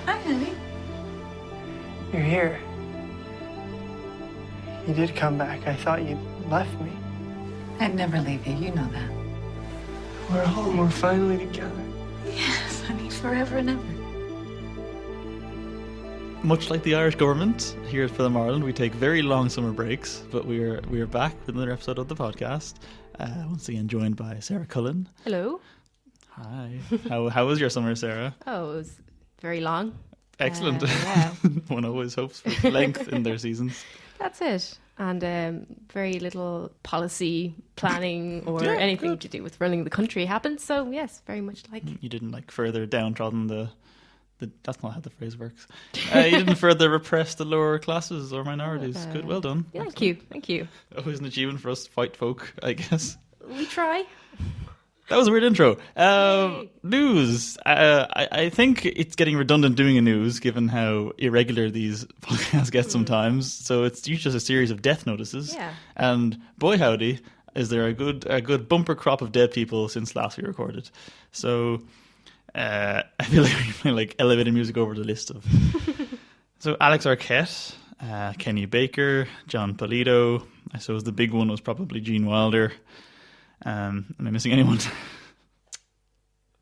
Hi, honey. You're here. You did come back. I thought you'd left me. I'd never leave you. You know that. We're home. We're finally together. Yes, honey, forever and ever. Much like the Irish government, here at Film Ireland, we take very long summer breaks, but we are back with another episode of the podcast. Once again, joined by Sarah Cullen. Hello. Hi. How was your summer, Sarah? Oh, it was very long. Excellent. Yeah. One always hopes for length in their seasons. That's it. And very little policy planning or Yeah, anything good. to do with running the country happened. So, yes, very much like... You didn't further downtrodden the that's not how the phrase works. You didn't further repress the lower classes or minorities. Good, well done. Yeah, thank you. Always an achievement for us white folk, I guess. We try. That was a weird intro. News. I think it's getting redundant doing a news, given how irregular these podcasts get sometimes. So it's usually just a series of death notices. Yeah. And boy howdy, is there a good bumper crop of dead people since last we recorded. So I feel like we're playing like elevator music over the list of. So Alex Arquette, Kenny Baker, John Polito. I suppose the big one was probably Gene Wilder. Am I missing anyone?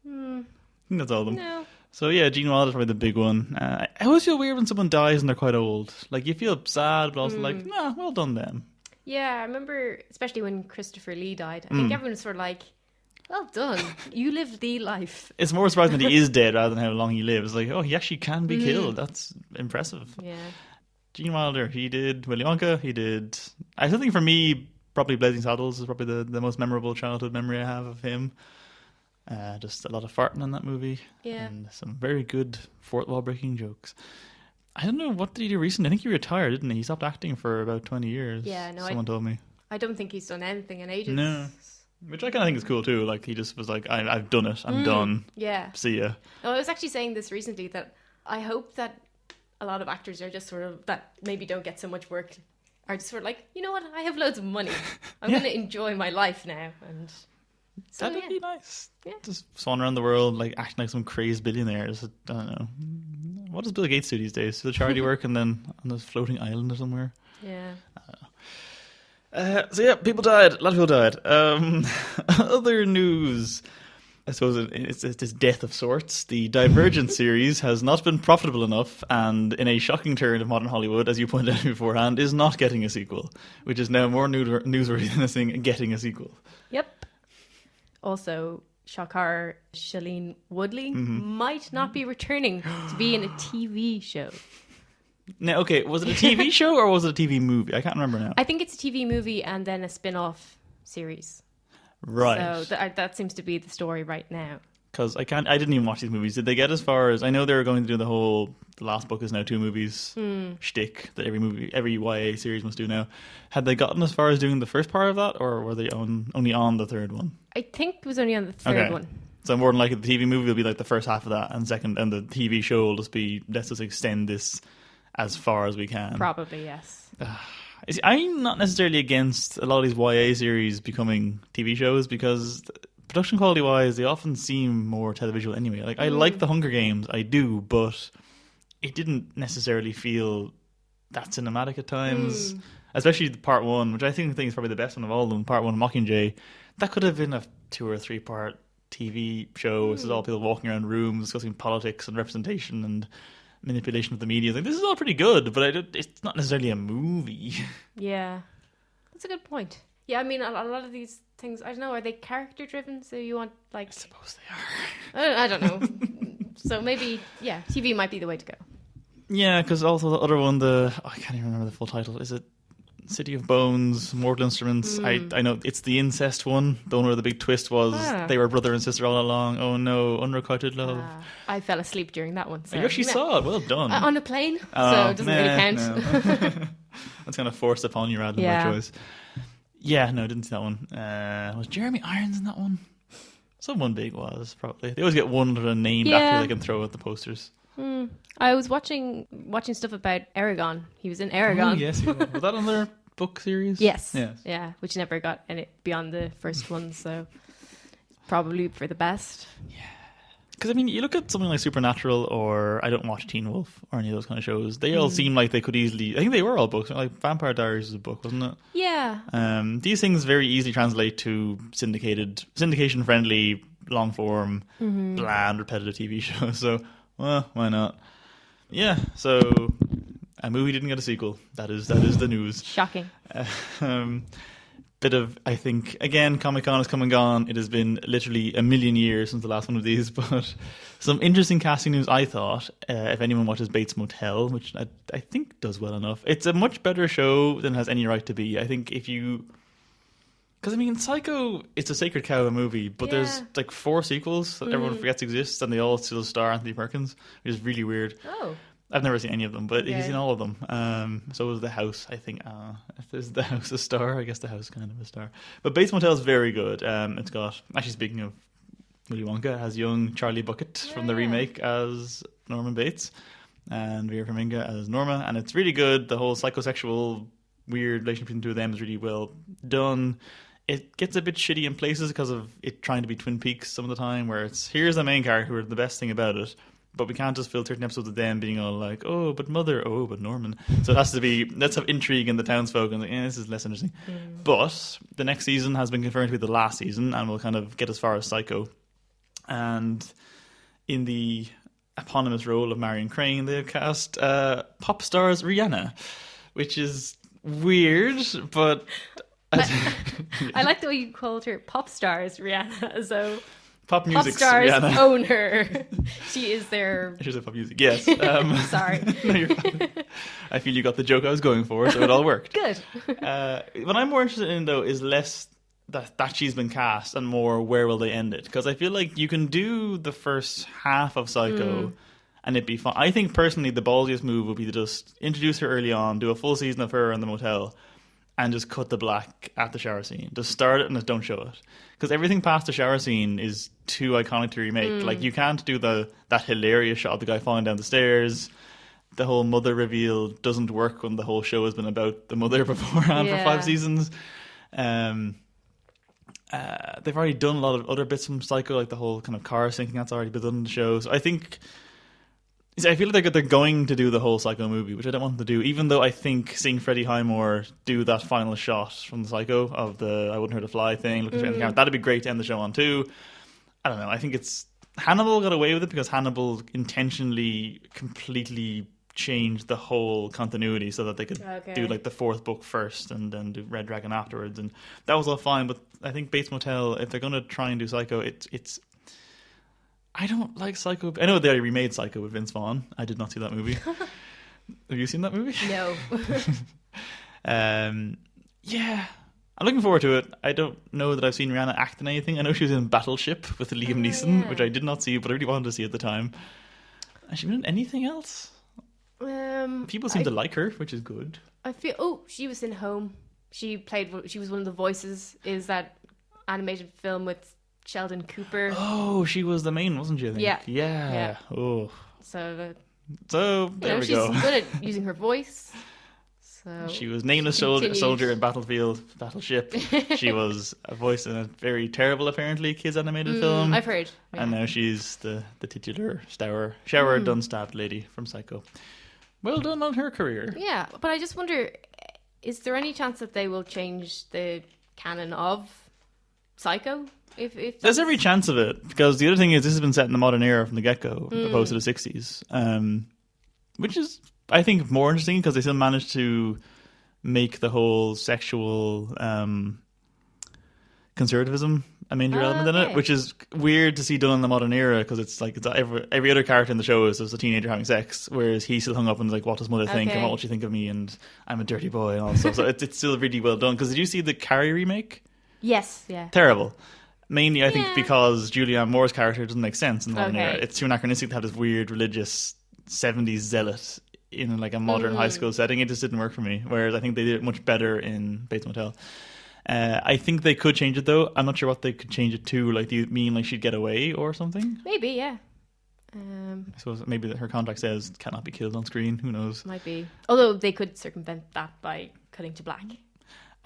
I think that's all of them. No. So yeah, Gene Wilder's probably the big one. I always feel weird when someone dies and they're quite old. Like you feel sad, but also like, nah, well done them. Yeah, I remember, especially when Christopher Lee died, I think everyone was sort of like, well done. You lived the life. It's more surprising that he is dead rather than how long he lives. Like, oh, he actually can be killed. That's impressive. Yeah. Gene Wilder, he did Willy Wonka, he did... I think for me, probably Blazing Saddles is probably the most memorable childhood memory I have of him. Just a lot of farting in that movie. Yeah. And some very good fourth wall breaking jokes. I don't know, what did he do recently? I think he retired, didn't he? He stopped acting for about 20 years. Yeah, no, Someone told me. I don't think he's done anything in ages. No. Which I kind of think is cool too. Like, he just was like, I've done it. I'm done. Yeah. See ya. No, I was actually saying this recently that I hope that a lot of actors are just sort of, that maybe don't get so much work, are just sort of like, you know what, I have loads of money. I'm Yeah. going to enjoy my life now. And so, That'd be nice. Yeah. Just swan around the world, like acting like some crazed billionaire. Just, I don't know. What does Bill Gates do these days? Does charity work and then on this floating island or somewhere? Yeah. So yeah, people died. A lot of people died. Other news. I suppose it's this death of sorts. The Divergent series has not been profitable enough, and in a shocking turn of modern Hollywood, as you pointed out beforehand, is not getting a sequel, which is now more newsworthy than this thing getting a sequel. Yep. Also, Shakar Shailene Woodley might not be returning to be in a TV show. Now, okay, was it a TV show or was it a TV movie? I can't remember now. I think it's a TV movie and then a spin-off series. Right. So that seems to be the story right now. Because I didn't even watch these movies. Did they get as far as... I know they were going to do the last book is now 2 movies shtick that every YA series must do now. Had they gotten as far as doing the first part of that, or were they only on the third one? I think it was only on the third one. So more than likely the TV movie will be like the first half of that, and the TV show will just be, let's just extend this as far as we can. Probably, yes. I'm not necessarily against a lot of these YA series becoming TV shows, because production quality wise they often seem more televisual anyway. Like, I like the Hunger Games, I do, but it didn't necessarily feel that cinematic at times. Especially part 1, which I think is probably the best one of all of them, part 1 Mockingjay. That could have been a 2 or 3 part TV show. This is all people walking around rooms discussing politics and representation and manipulation of the media. Like, this is all pretty good, but it's not necessarily a movie. Yeah. That's a good point. Yeah, I mean, a lot of these things, I don't know, are they character driven? So you want, like... I suppose they are. I don't know. So maybe, yeah, TV might be the way to go. Yeah, because also the other one, I can't even remember the full title. Is it City of Bones, Mortal Instruments? I know it's the incest one, the one where the big twist was they were brother and sister all along. Oh no, unrequited love. I fell asleep during that one. So. You actually saw it, well done. On a plane, so it doesn't really count. No. That's kind of forced upon you rather than by choice. Yeah, no, I didn't see that one. Was Jeremy Irons in that one? Someone big was, probably. They always get one other named actor they can throw at the posters. I was watching stuff about Aragon. He was in Aragon. Oh, yes. Was that on their book series? Yes. Yes. Yeah, which never got any beyond the first one, so probably for the best. Yeah. Because, I mean, you look at something like Supernatural, or I don't watch Teen Wolf or any of those kind of shows. They all seem like they could easily... I think they were all books. Like Vampire Diaries was a book, wasn't it? Yeah. These things very easily translate to syndication-friendly, long-form, bland, repetitive TV shows. So, well, why not? Yeah, so a movie didn't get a sequel. That is the news. Shocking. Bit of, I think, again, Comic-Con has come and gone. It has been literally a million years since the last one of these, but some interesting casting news, I thought. If anyone watches Bates Motel, which I think does well enough, it's a much better show than it has any right to be. I think if you... Because, I mean, Psycho, it's a sacred cow of a movie, but there's like 4 sequels that everyone forgets exist, and they all still star Anthony Perkins, which is really weird. Oh. I've never seen any of them, but he's in all of them. So was The House, I think. Is The House a star? I guess The House is kind of a star. But Bates Motel is very good. It's got... Actually, speaking of Willy Wonka, it has young Charlie Bucket from the remake as Norman Bates, and Vera Farmiga as Norma, and it's really good. The whole psychosexual weird relationship between the two of them is really well done. It gets a bit shitty in places because of it trying to be Twin Peaks some of the time, where it's, here's the main character who are the best thing about it, but we can't just fill 13 episodes of them being all like, oh, but mother, oh, but Norman. So it has to be, let's have intrigue in the townsfolk, and like, this is less interesting. But the next season has been confirmed to be the last season, and will kind of get as far as Psycho. And in the eponymous role of Marion Crane, they've cast pop stars Rihanna, which is weird, but... I like the way you called her pop stars Rihanna, so... Pop music stars Rihanna. own her. She is their... I should say pop music, yes. Sorry. No, you're fine. I feel you got the joke I was going for, so it all worked. Good. What I'm more interested in, though, is less that she's been cast and more where will they end it. Because I feel like you can do the first half of Psycho and it'd be fun. I think, personally, the ballsiest move would be to just introduce her early on, do a full season of her in the motel, and just cut the black at the shower scene. Just start it and just don't show it. Because everything past the shower scene is too iconic to remake. Like, you can't do that hilarious shot of the guy falling down the stairs. The whole mother reveal doesn't work when the whole show has been about the mother beforehand for 5 seasons. They've already done a lot of other bits from Psycho, like the whole kind of car sinking that's already been done in the show. So I feel like they're going to do the whole Psycho movie, which I don't want them to do, even though I think seeing Freddie Highmore do that final shot from the Psycho of the I Wouldn't Hurt a Fly thing, looking straight in the camera, that'd be great to end the show on too. I don't know, I think it's... Hannibal got away with it because Hannibal intentionally completely changed the whole continuity so that they could do like the 4th book first and then do Red Dragon afterwards, and that was all fine. But I think Bates Motel, if they're going to try and do Psycho, it's I don't like Psycho. I know they already remade Psycho with Vince Vaughn. I did not see that movie. Have you seen that movie? No. Yeah, I'm looking forward to it. I don't know that I've seen Rihanna act in anything. I know she was in Battleship with Liam Neeson, which I did not see, but I really wanted to see at the time. Has she been in anything else? People seem to like her, which is good. I feel... Oh, she was in Home. She was one of the voices. Is that animated film with Sheldon Cooper? Oh, she was the main, wasn't she? I think? Yeah. Oh. So there we go. She's good at using her voice. So she was nameless soldier in Battleship. She was a voice in a very terrible, apparently, kids animated film. I've heard. Yeah. And now she's the titular shower done-stabbed lady from Psycho. Well done on her career. Yeah, but I just wonder, is there any chance that they will change the canon of Psycho? If There's every chance of it, because the other thing is this has been set in the modern era from the get-go, opposed to the 60s, which is, I think, more interesting because they still managed to make the whole sexual conservatism a major element in it, which is weird to see done in the modern era because it's like every other character in the show is just a teenager having sex, whereas he's still hung up on like, what does mother think and what will she think of me, and I'm a dirty boy and all that stuff. So it's still really well done. Because did you see the Carrie remake? Yes, yeah. Terrible. Mainly, I think, because Julianne Moore's character doesn't make sense in the modern era. It's too anachronistic to have this weird religious 70s zealot in like a modern high school setting. It just didn't work for me. Whereas I think they did it much better in Bates Motel. I think they could change it though. I'm not sure what they could change it to. Like, do you mean like she'd get away or something? Maybe, yeah. I suppose maybe her contract says cannot be killed on screen. Who knows? Might be. Although they could circumvent that by cutting to black.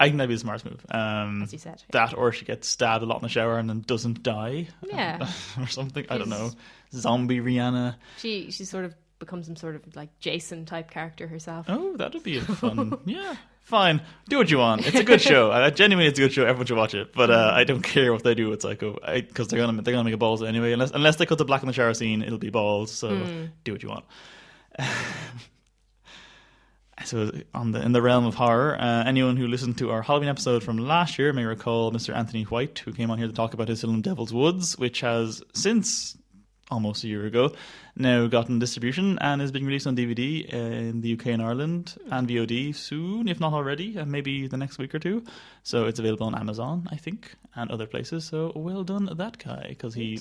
I think that'd be the smartest move. As you said. That, or she gets stabbed a lot in the shower and then doesn't die. Yeah. Or something. I don't know. Zombie Rihanna. She sort of becomes some sort of like Jason type character herself. Oh, that'd be fun. Yeah, fine. Do what you want. It's a good show. Genuinely, it's a good show. Everyone should watch it. But I don't care what they do with Psycho, because they're gonna make it balls anyway. Unless they cut the black in the shower scene, it'll be balls. So do what you want. So in the realm of horror, anyone who listened to our Halloween episode from last year may recall Mr. Anthony White, who came on here to talk about his film Devil's Woods, which has since almost a year ago now gotten distribution and is being released on DVD in the UK and Ireland and VOD soon, if not already, and maybe the next week or two. So it's available on Amazon, I think, and other places. So well done, that guy, because he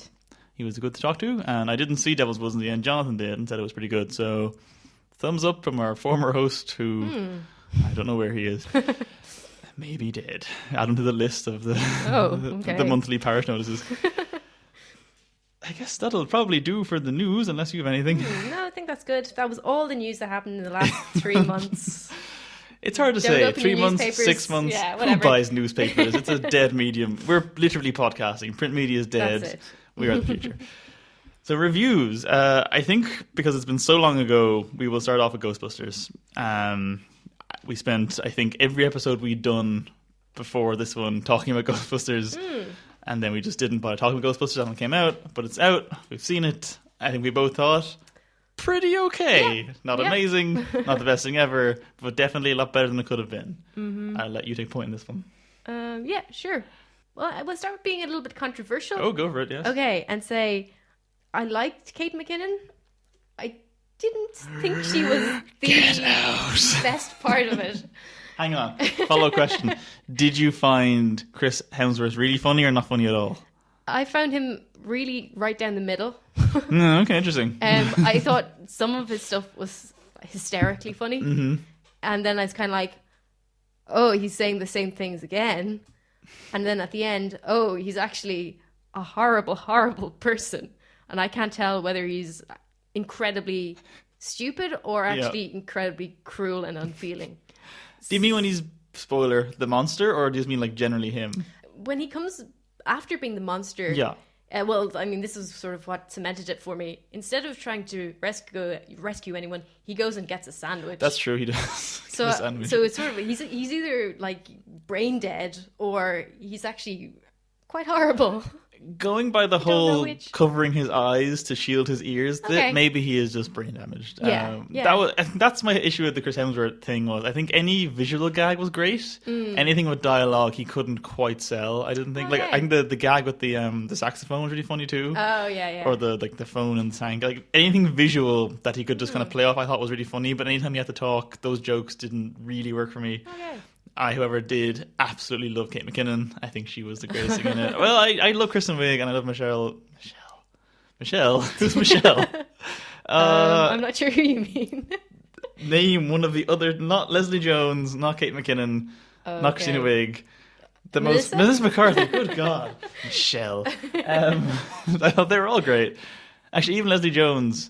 was good to talk to. And I didn't see Devil's Woods in the end. Jonathan did and said it was pretty good. So thumbs up from our former host, who I don't know where he is. Maybe dead. Add him to the list of the the monthly parish notices. I guess that'll probably do for the news, unless you have anything. No, I think that's good. That was all the news that happened in the last 3 months. It's hard to say. 3 months, 6 months. Yeah, who buys newspapers? It's a dead medium. We're literally podcasting. Print media is dead. That's it. We are the future. So reviews. I think because it's been so long ago, we will start off with Ghostbusters. We spent, I think, every episode we'd done before this one talking about Ghostbusters. And then we just didn't bother talking about Ghostbusters when it came out. But it's out. We've seen it. I think we both thought pretty okay. Yeah. Not amazing. Not the best thing ever. But definitely a lot better than it could have been. I'll let you take point in this one. Yeah, sure. Well, I will start with being a little bit controversial. Oh, go for it, yes. Okay, and say I liked Kate McKinnon. I didn't think she was the best part of it. Hang on. Follow-up question. Did you find Chris Hemsworth really funny or not funny at all? I found him really right down the middle. Okay, interesting. I thought some of his stuff was hysterically funny. And then I was kind of like, oh, he's saying the same things again. And then at the end, oh, he's actually a horrible, horrible person. And I can't tell whether he's incredibly stupid or actually incredibly cruel and unfeeling. Do you mean when he's, spoiler, the monster, or do you mean like generally him? When he comes after being the monster, well, I mean, this is sort of what cemented it for me. Instead of trying to rescue anyone, he goes and gets a sandwich. That's true, he does. So it's sort of he's either like brain dead or he's actually quite horrible. Going by the whole covering his eyes to shield his ears, maybe he is just brain damaged. That's my issue with the Chris Hemsworth thing. Was I think any visual gag was great. Anything with dialogue he couldn't quite sell. I didn't think I think the gag with the saxophone was really funny too. Oh yeah. Or the phone and tank. Like anything visual that he could just kind of play off, I thought was really funny. But anytime he had to talk, those jokes didn't really work for me. Okay. I, however, did absolutely love Kate McKinnon. I think she was the greatest thing in it. Well, I love Kristen Wiig and I love Michelle. Who's Michelle? I'm not sure who you mean. Name one of the other, not Leslie Jones, not Kate McKinnon, not Christina Wiig. Melissa McCarthy. Good God, Michelle. I thought they were all great. Actually, even Leslie Jones.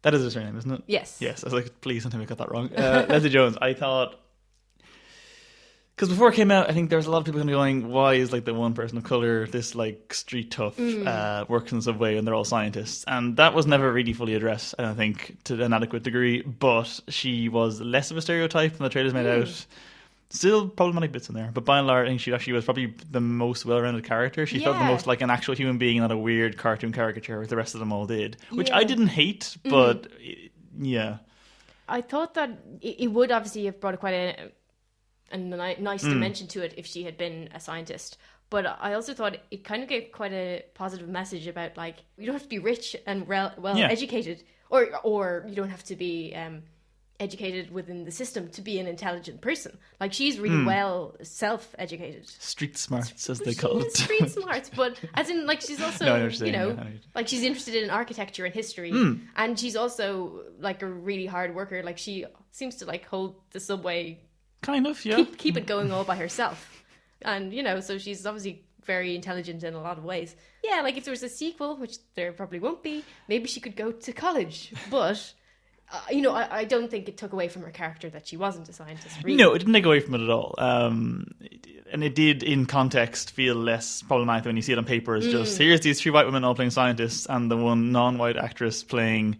That is her surname, isn't it? Yes. Yes. I was like, please don't tell me I got that wrong. Leslie Jones. I thought. Because before it came out, I think there was a lot of people going, why is like the one person of colour this like street tough works in some way and they're all scientists? And that was never really fully addressed, I don't think, to an adequate degree. But she was less of a stereotype than the trailers made out. Still problematic bits in there. But by and large, I think she actually was probably the most well-rounded character. She felt the most like an actual human being, not a weird cartoon caricature, which the rest of them all did. Which I didn't hate, but yeah. I thought that it would obviously have brought quite a nice dimension to it if she had been a scientist. But I also thought it kind of gave quite a positive message about like you don't have to be rich and well educated, or you don't have to be educated within the system to be an intelligent person. Like she's really well self-educated, street smarts as they call it. Street smarts, but as in like she's also like she's interested in architecture and history, and she's also like a really hard worker. Like she seems to like hold the subway. Kind of, yeah. Keep it going all by herself. And, so she's obviously very intelligent in a lot of ways. Yeah, like if there was a sequel, which there probably won't be, maybe she could go to college. But I don't think it took away from her character that she wasn't a scientist. Really. No, it didn't take away from it at all. And it did, in context, feel less problematic when you see it on paper as just, here's these 3 white women all playing scientists and the one non-white actress playing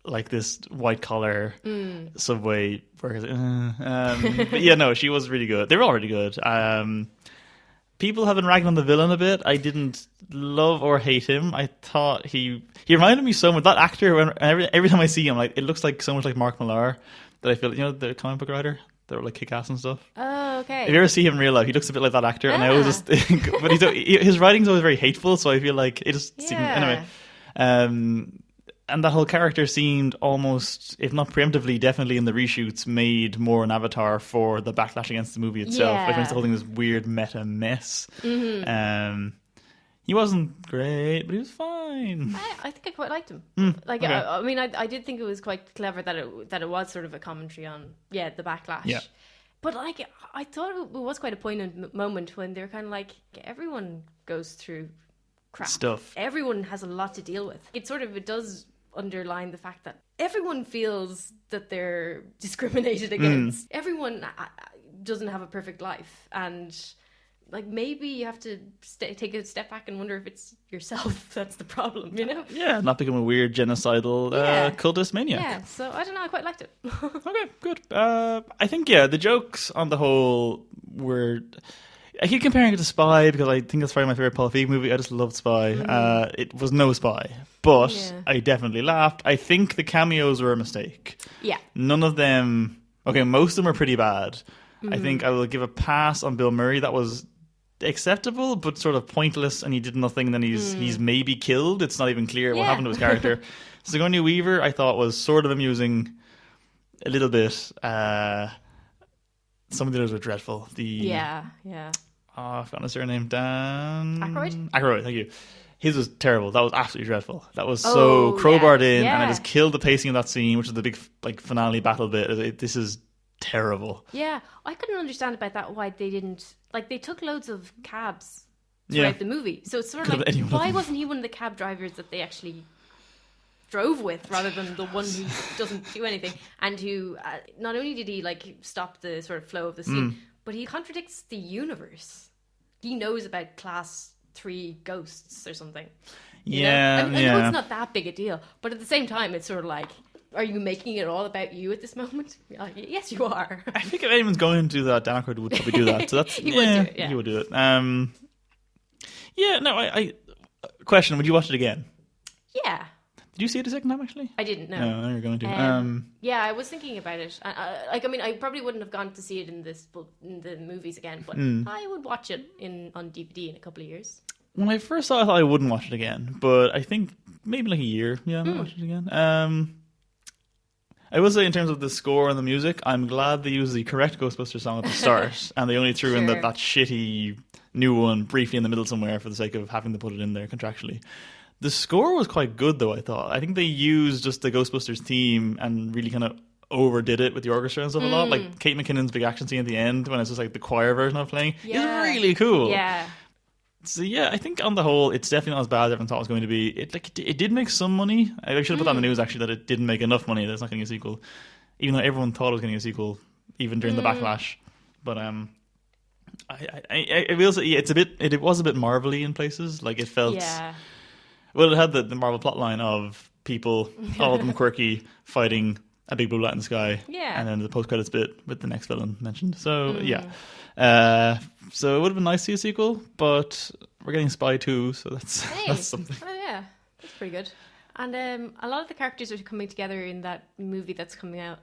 like this white-collar subway worker. But yeah, no, she was really good. They were all really good. People have been ragging on the villain a bit. I didn't love or hate him. I thought he reminded me so much. That actor, every time I see him, like it looks like so much like Mark Millar that I feel, the comic book writer that were like kick-ass and stuff. Oh, okay. If you ever see him in real life, he looks a bit like that actor, and I always just think, but his writing's always very hateful, so I feel like it just seemed, anyway. And that whole character seemed almost, if not preemptively, definitely in the reshoots, made more an avatar for the backlash against the movie itself. Yeah. Like, it's the whole thing this weird meta mess. Mm-hmm. He wasn't great, but he was fine. I think I quite liked him. Okay. I mean, I did think it was quite clever that it was sort of a commentary on the backlash. Yeah. But like, I thought it was quite a poignant moment when they're kind of like, everyone goes through crap. Stuff. Everyone has a lot to deal with. It does underline the fact that everyone feels that they're discriminated against. Everyone doesn't have a perfect life, and like maybe you have to take a step back and wonder if it's yourself that's the problem, Yeah, not become a weird genocidal cultist maniac. Yeah, so I don't know, I quite liked it. Okay, good. I think, the jokes on the whole were... I keep comparing it to Spy because I think it's probably my favourite Paul Feig movie. I just loved Spy. It was no Spy, but I definitely laughed. I think the cameos were a mistake. Yeah. None of them... Okay, most of them are pretty bad. I think I will give a pass on Bill Murray. That was acceptable, but sort of pointless, and he did nothing, and then he's maybe killed. It's not even clear what happened to his character. Sigourney Weaver, I thought, was sort of amusing a little bit. Some of the others were dreadful. Yeah. I forgot his surname. Dan Aykroyd, thank you. His was terrible. That was absolutely dreadful. That was so crowbarred in, and it just killed the pacing of that scene, which is the big finale battle bit. This is terrible. Yeah, I couldn't understand about that, why they didn't... Like, they took loads of cabs throughout the movie. So it's sort of like, why wasn't he one of the cab drivers that they actually drove with, rather than the one who doesn't do anything, and who not only did he stop the sort of flow of the scene, but he contradicts the universe. He knows about class 3 ghosts or something. I know it's not that big a deal, but at the same time, it's sort of like, are you making it all about you at this moment? You're like, yes, you are. I think if anyone's going to do that, Dan Aykroyd would probably do that. So that's he would do it. Yeah. He would do it. I question: would you watch it again? Yeah. Did you see it a second time, actually? I didn't know. No, you're going to. Yeah, I was thinking about it. I probably wouldn't have gone to see it in the movies again, but I would watch it on DVD in a couple of years. When I first saw it, I thought I wouldn't watch it again, but I think maybe like a year. Yeah, I might watch it again. I will say, in terms of the score and the music, I'm glad they used the correct Ghostbusters song at the start, and they only threw in that shitty new one briefly in the middle somewhere for the sake of having to put it in there contractually. The score was quite good, though, I thought. I think they used just the Ghostbusters theme and really kind of overdid it with the orchestra and stuff a lot. Like Kate McKinnon's big action scene at the end, when it's just like the choir version of playing, is really cool. Yeah. So yeah, I think on the whole, it's definitely not as bad as everyone thought it was going to be. It did make some money. I should have put that on the news, actually, that it didn't make enough money that it's not getting a sequel, even though everyone thought it was getting a sequel, even during the backlash. But I will say, it was a bit Marvel-y in places. Like, it felt... Yeah. Well, it had the Marvel plotline of people, all of them quirky, fighting a big blue light in the sky. Yeah. And then the post-credits bit with the next villain mentioned. So, so it would have been nice to see a sequel, but we're getting Spy 2, so that's something. Oh, yeah. That's pretty good. And a lot of the characters are coming together in that movie that's coming out,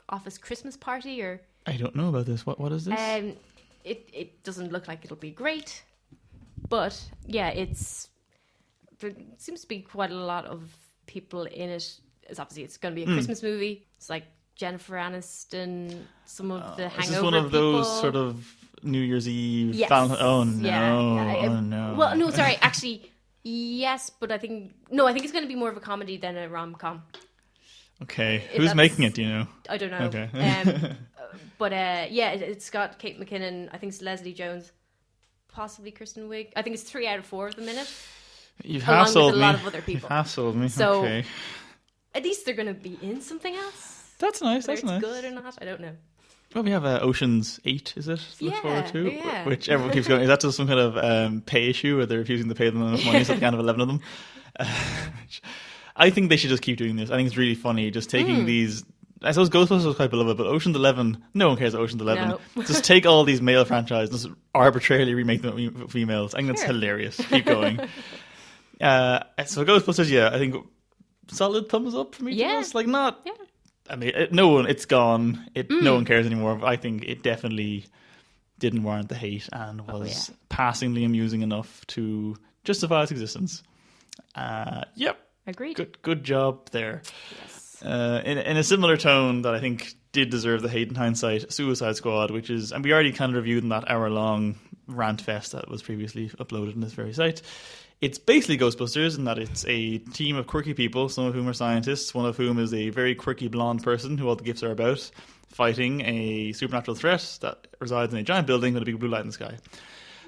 Office Christmas Party, or... I don't know about this. What is this? It doesn't look like it'll be great, but yeah, there seems to be quite a lot of people in it. It's going to be a Christmas movie. It's like Jennifer Aniston, some of the Hangover. Is this one of those sort of New Year's Eve? Yes. Oh no! Yeah. Oh no! Well, no, sorry. Actually, yes, but I think it's going to be more of a comedy than a rom-com. Okay, who's making it? Do you know? I don't know. Okay. But it's got Kate McKinnon. I think it's Leslie Jones, possibly Kristen Wiig. I think it's 3 out of 4 of them in it. You've half sold me. A lot of other people. Half sold me. So, okay. at least they're going to be in something else. That's nice. Whether That's nice. it's good or not, I don't know. Well, we have Ocean's 8, is it? To look forward to, yeah. which everyone keeps going. Is that just some kind of pay issue where they're refusing to pay them enough money so they can't have 11 of them? I think they should just keep doing this. I think it's really funny, just taking these. I suppose Ghostbusters was quite beloved, but Ocean's 11, no one cares about Ocean's 11. No. Just take all these male franchises, just arbitrarily remake them females. I think that's hilarious. Keep going. So Ghostbusters, yeah, I think solid thumbs up from each of us. Like, not. Yeah. I mean, it's gone. No one cares anymore. But I think it definitely didn't warrant the hate and was passingly amusing enough to justify its existence. Yep. Agreed. Good job there. Yes. In a similar tone that I think did deserve the hate in hindsight, Suicide Squad, which is, and we already kind of reviewed in that hour-long rant fest that was previously uploaded on this very site. It's basically Ghostbusters in that it's a team of quirky people, some of whom are scientists, one of whom is a very quirky blonde person who all the gifts are about, fighting a supernatural threat that resides in a giant building with a big blue light in the sky.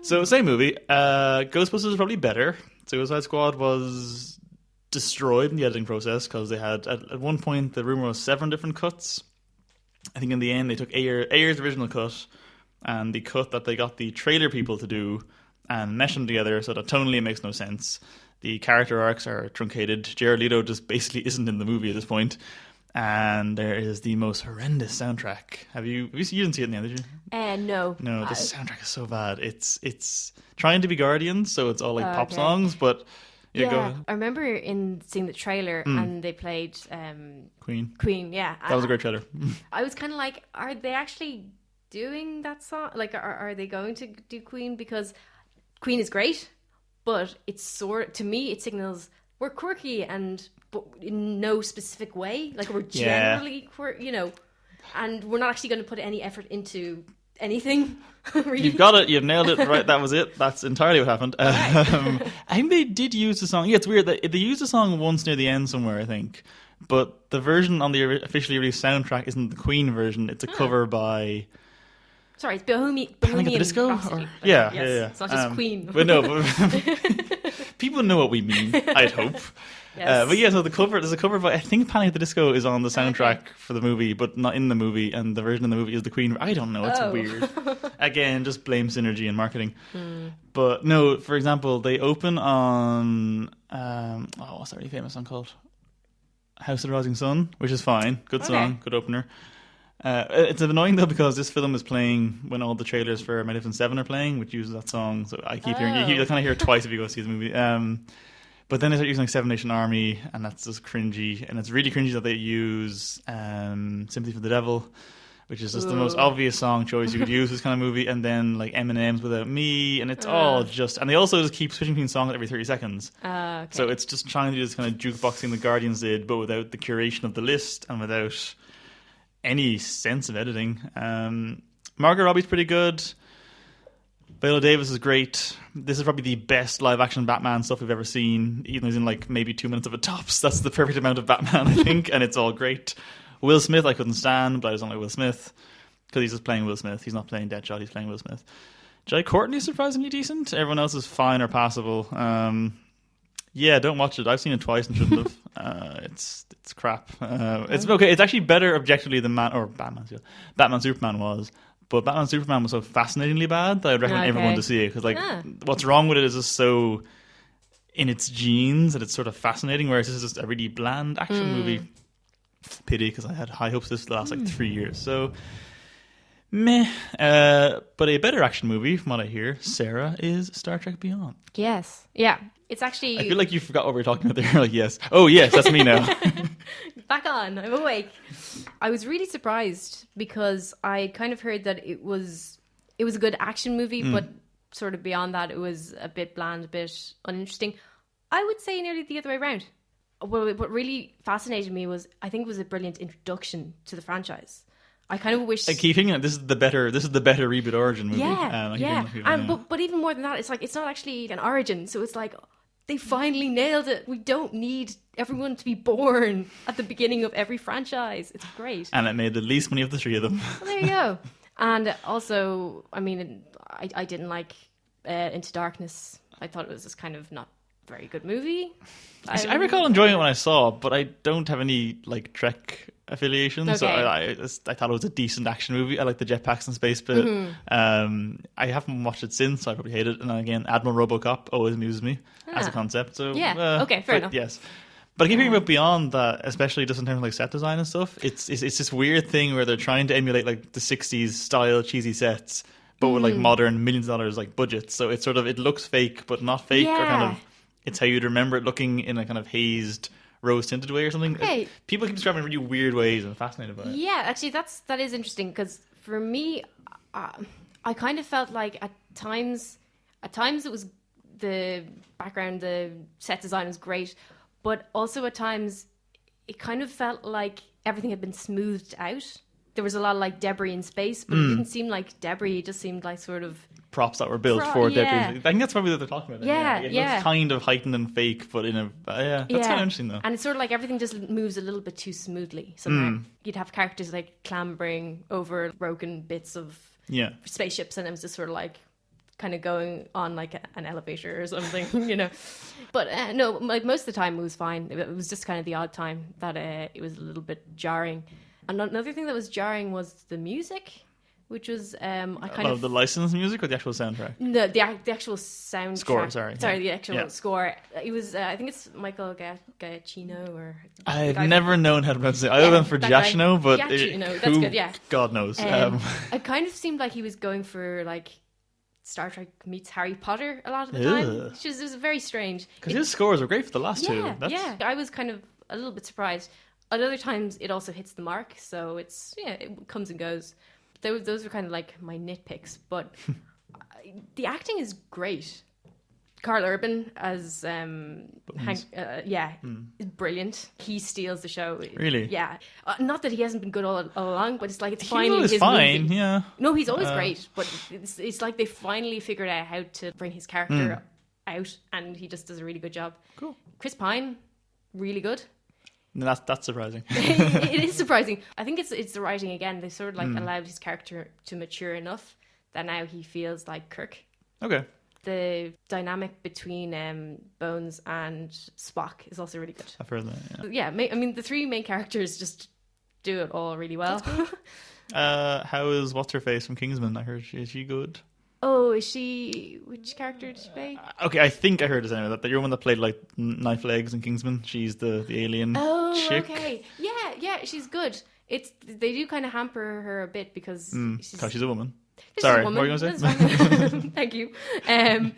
So, same movie. Ghostbusters is probably better. Suicide Squad was destroyed in the editing process because they had, at one point, the rumor was 7 different cuts. I think in the end they took Ayer's original cut and the cut that they got the trailer people to do and mesh them together so that tonally it makes no sense. The character arcs are truncated. Jared Leto just basically isn't in the movie at this point. And there is the most horrendous soundtrack. You didn't see it in the end, did you? No. No, the soundtrack is so bad. It's trying to be Guardians, so it's all like pop songs, but go ahead. I remember seeing the trailer and they played Queen, yeah. That was a great trailer. I was kind of like, are they actually doing that song? Like, are they going to do Queen? Because Queen is great, but it's to me it signals we're quirky but in no specific way. Like, we're generally quirky, and we're not actually going to put any effort into anything. Really. You've got it. You've nailed it. Right, that was it. That's entirely what happened. I think they did use the song. Yeah, it's weird that they used the song once near the end somewhere, I think. But the version on the officially released soundtrack isn't the Queen version. It's a cover by... Sorry, it's Bohemian Panic at the Disco? Rhapsody. Yeah. It's not just Queen. But no, people know what we mean, I'd hope. Yes. But yeah, so there's a cover by, I think Panic at the Disco is on the soundtrack for the movie, but not in the movie, and the version in the movie is the Queen. I don't know, it's weird. Again, just blame synergy and marketing. But no, for example, they open on, what's that really famous song called? House of the Rising Sun, which is fine. Good song, good opener. It's annoying though because this film is playing when all the trailers for Magnificent Seven are playing, which uses that song. So I keep hearing you'll kind of hear it twice if you go see the movie. But then they start using like Seven Nation Army, and that's just cringy. And it's really cringy that they use Sympathy for the Devil, which is just the most obvious song choice you could use for this kind of movie. And then like Eminem's Without Me, and it's all just. And they also just keep switching between songs every 30 seconds. Okay. So it's just trying to do this kind of jukeboxing the Guardians did, but without the curation of the list and without any sense of editing. Margot Robbie's pretty good. Viola Davis is great. This is probably the best live action Batman stuff we've ever seen, even though he's in like maybe 2 minutes of it tops. That's the perfect amount of Batman, I think, and it's all great. Will Smith I couldn't stand, but I just don't like Will Smith because he's just playing Will Smith. He's not playing Deadshot, he's playing Will Smith. Jai Courtney is surprisingly decent. Everyone else is fine or passable. Yeah, don't watch it. I've seen it twice and shouldn't have. It's crap. It's okay. It's actually better objectively than Batman Superman was. But Batman Superman was so fascinatingly bad that I'd recommend everyone to see it. Because what's wrong with it is just so in its genes that it's sort of fascinating, whereas this is just a really bland action movie. Pity, because I had high hopes this last like 3 years. So, meh. But a better action movie, from what I hear, Sarah, is Star Trek Beyond. Yes. Yeah. It's actually... I feel like you forgot what we were talking about there. Like, yes. Oh, yes, that's me now. Back on. I'm awake. I was really surprised because I kind of heard that it was a good action movie, but sort of beyond that, it was a bit bland, a bit uninteresting. I would say nearly the other way around. What really fascinated me was, I think it was a brilliant introduction to the franchise. I kind of wish. I keep thinking that this is the better reboot origin movie. But even more than that, it's like it's not actually an origin. So it's like they finally nailed it. We don't need everyone to be born at the beginning of every franchise. It's great. And it made the least money of the three of them. Well, there you go. And also, I mean, I didn't like Into Darkness. I thought it was just kind of not very good movie. I recall enjoying it when I saw it, but I don't have any like Trek affiliation, so Okay. I thought it was a decent action movie. I like the jetpacks and space bit. I haven't watched it since, so I probably hate it. And again, Admiral RoboCop always amuses me as a concept. So Yeah, okay, fair but enough. Yes. But I keep hearing about beyond that, especially just in terms of like set design and stuff. It's this weird thing where they're trying to emulate like the '60s style cheesy sets, but with like modern millions of dollars like budgets. So it's sort of, it looks fake but not fake, or kind of, it's how you'd remember it looking in a kind of hazed, rose tinted way or something. Okay. People keep describing it in really weird ways, and I'm fascinated by it. Yeah, actually, that is interesting because for me, I kind of felt like at times it was the background, the set design was great, but also at times it kind of felt like everything had been smoothed out. There was a lot of like debris in space, but it didn't seem like debris. It just seemed like sort of Props that were built for yeah. debris. I think that's probably what they're talking about. It looks kind of heightened and fake, but in a that's kind of interesting though. And it's sort of like everything just moves a little bit too smoothly. Somehow you'd have characters like clambering over broken bits of spaceships, and it was just sort of like kind of going on like an elevator or something, you know. But no, like most of the time it was fine. It was just kind of the odd time that it was a little bit jarring. And another thing that was jarring was the music, which was the licensed music or the actual soundtrack? No, the actual soundtrack. Score, sorry. The actual score. It was, I think it's Michael Giacchino or... I've never known how to pronounce it. I went for Giacchino, but... Giacchino, that's good, yeah. God knows. It kind of seemed like he was going for, like, Star Trek meets Harry Potter a lot of the time, which is very strange. Because his scores were great for the last two. Yeah, I was kind of a little bit surprised. At other times, it also hits the mark, so it's, it comes and goes. Those were kind of like my nitpicks, but the acting is great. Carl Urban as Hank, is brilliant. He steals the show. Really? Yeah. Not that he hasn't been good all along, but it's like it's He's finally always his fine, movie. yeah. No, he's always great, but it's like they finally figured out how to bring his character out, and he just does a really good job. Cool. Chris Pine, really good. No, that's surprising. It is surprising. I think it's the writing again. They sort of like allowed his character to mature enough that now he feels like Kirk. Okay. The dynamic between Bones and Spock is also really good. I've heard that, Yeah, I mean, the three main characters just do it all really well. How is What's-Her-Face from Kingsman? I heard is she good? Oh, is she... Which character did she play? Okay, I think I heard this anyway. That you're one that played like Knife Legs in Kingsman. She's the alien chick. Okay. Yeah, she's good. They do kind of hamper her a bit because she's a woman. This Sorry, is a woman. what were you going to say? Thank you. And